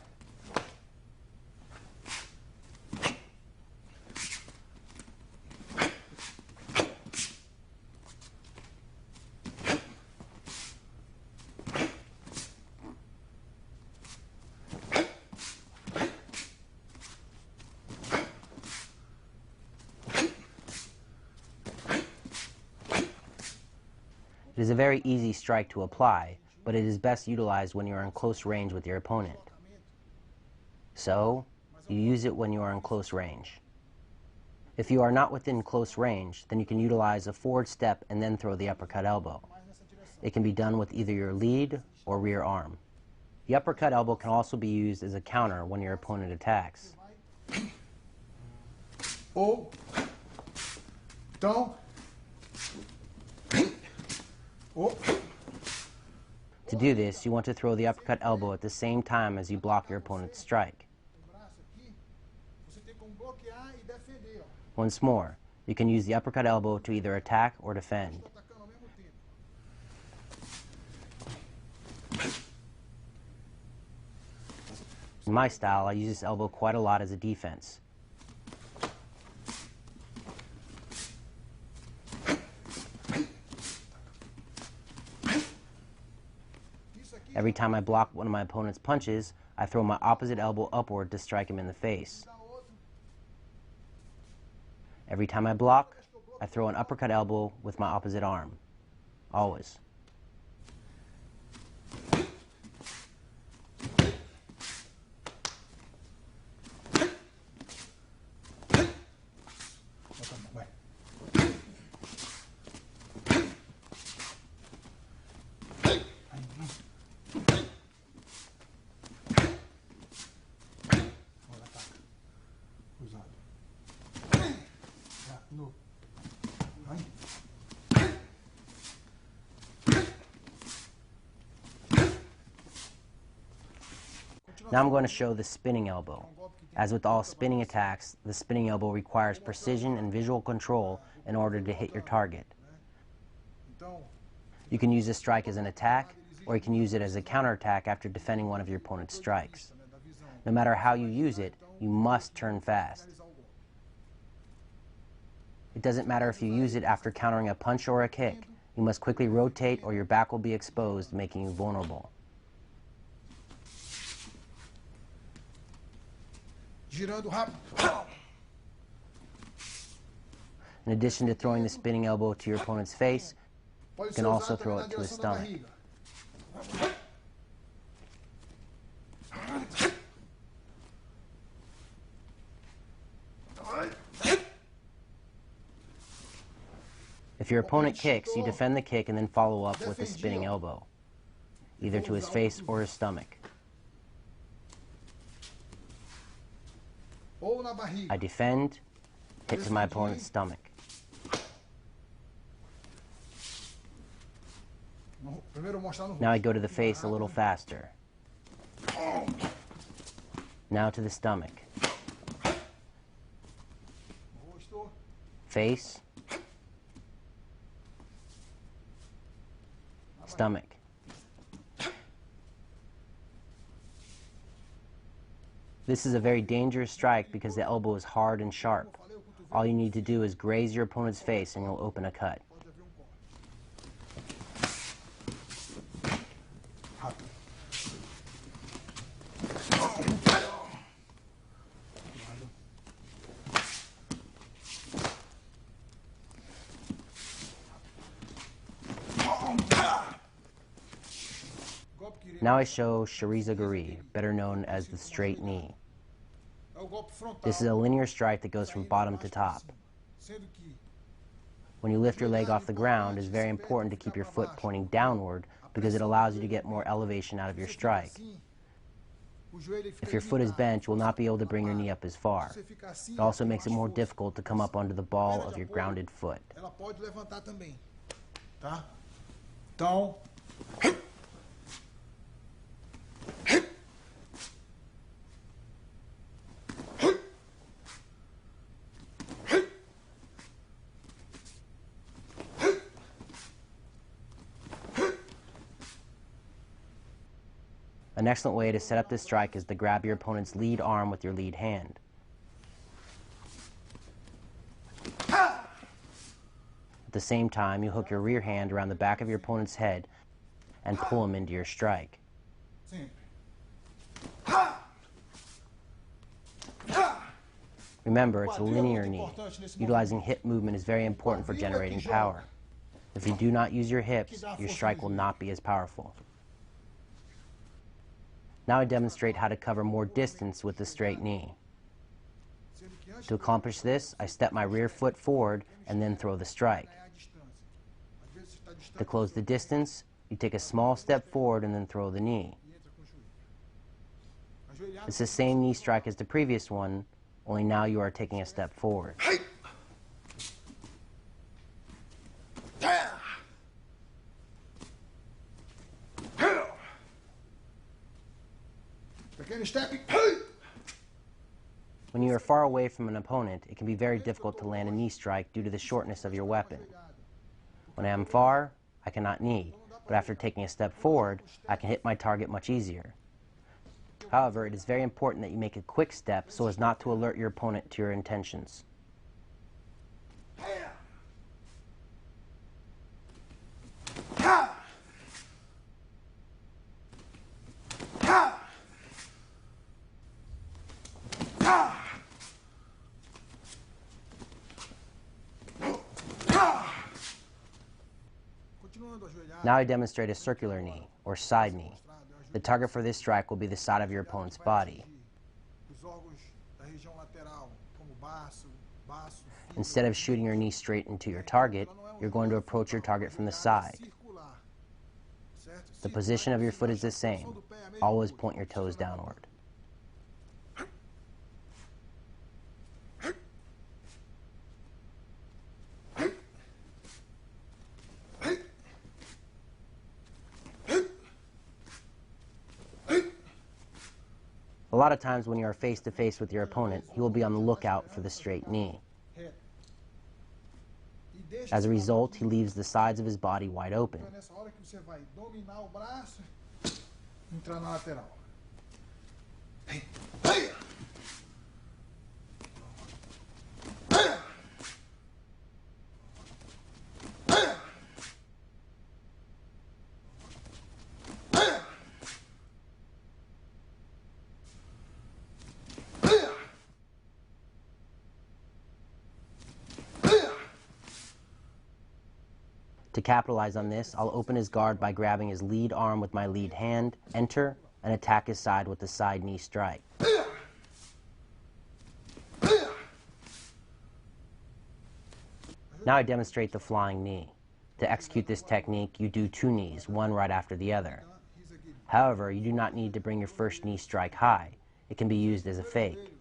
It is a very easy strike to apply, but it is best utilized when you are in close range with your opponent. So, you use it when you are in close range. If you are not within close range, then you can utilize a forward step and then throw the uppercut elbow. It can be done with either your lead or rear arm. The uppercut elbow can also be used as a counter when your opponent attacks. Ou, então, To do this, you want to throw the uppercut elbow at the same time as you block your opponent's strike. Once more, you can use the uppercut elbow to either attack or defend. In my style, I use this elbow quite a lot as a defense. Every time I block one of my opponent's punches, I throw my opposite elbow upward to strike him in the face. Every time I block, I throw an uppercut elbow with my opposite arm. Always. Now I'm going to show the spinning elbow. As with all spinning attacks, the spinning elbow requires precision and visual control in order to hit your target. You can use this strike as an attack, or you can use it as a counterattack after defending one of your opponent's strikes. No matter how you use it, you must turn fast. It doesn't matter if you use it after countering a punch or a kick. You must quickly rotate or your back will be exposed, making you vulnerable. In addition to throwing the spinning elbow to your opponent's face, you can also throw it to his stomach. If your opponent kicks, you defend the kick and then follow up with a spinning elbow, either to his face or his stomach. I defend, hit to my opponent's stomach. Now I go to the face a little faster. Now to the stomach. Face. Stomach. This is a very dangerous strike because the elbow is hard and sharp. All you need to do is graze your opponent's face and you'll open a cut. Now I show Shirizaguri, better known as the straight knee. This is a linear strike that goes from bottom to top. When you lift your leg off the ground, it's very important to keep your foot pointing downward because it allows you to get more elevation out of your strike. If your foot is bent, you will not be able to bring your knee up as far. It also makes it more difficult to come up onto the ball of your grounded foot. An excellent way to set up this strike is to grab your opponent's lead arm with your lead hand. At the same time, you hook your rear hand around the back of your opponent's head and pull him into your strike. Remember, it's a linear knee. Utilizing hip movement is very important for generating power. If you do not use your hips, your strike will not be as powerful. Now I demonstrate how to cover more distance with the straight knee. To accomplish this, I step my rear foot forward and then throw the strike. To close the distance, you take a small step forward and then throw the knee. It's the same knee strike as the previous one, only now you are taking a step forward. When you are far away from an opponent, it can be very difficult to land a knee strike due to the shortness of your weapon. When I am far, I cannot knee, but after taking a step forward, I can hit my target much easier. However, it is very important that you make a quick step so as not to alert your opponent to your intentions. Now I demonstrate a circular knee, or side knee. The target for this strike will be the side of your opponent's body. Instead of shooting your knee straight into your target, you're going to approach your target from the side. The position of your foot is the same. Always point your toes downward. A lot of times when you are face to face with your opponent, he will be on the lookout for the straight knee. As a result, he leaves the sides of his body wide open. To capitalize on this, I'll open his guard by grabbing his lead arm with my lead hand, enter, and attack his side with the side knee strike. Now I demonstrate the flying knee. To execute this technique, you do two knees, one right after the other. However, you do not need to bring your first knee strike high. It can be used as a fake.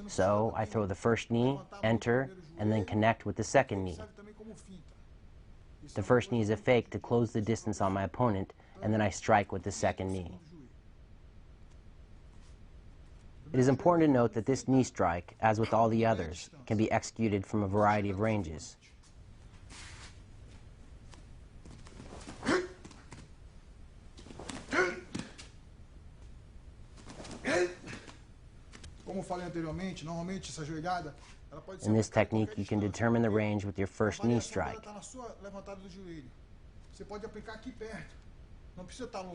So I throw the first knee, enter, and then connect with the second knee. The first knee is a fake to close the distance on my opponent, and then I strike with the second knee. It is important to note that this knee strike, as with all the others, can be executed from a variety of ranges. In this technique, you can determine the range with your first knee strike.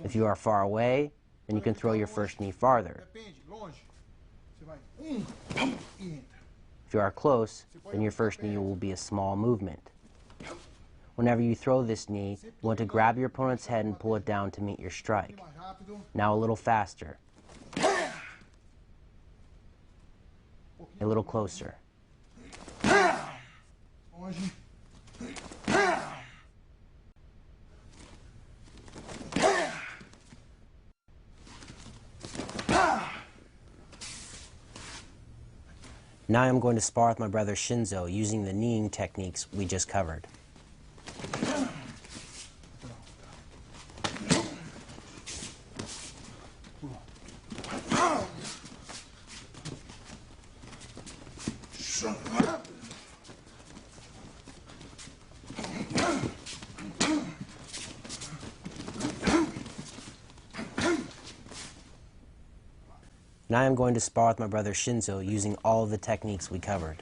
If you are far away, then you can throw your first knee farther. If you are close, then your first knee will be a small movement. Whenever you throw this knee, you want to grab your opponent's head and pull it down to meet your strike. Now a little faster. A little closer. Now I'm going to spar with my brother Shinzo using the kneeing techniques we just covered. Now I'm going to spar with my brother Shinzo using all of the techniques we covered.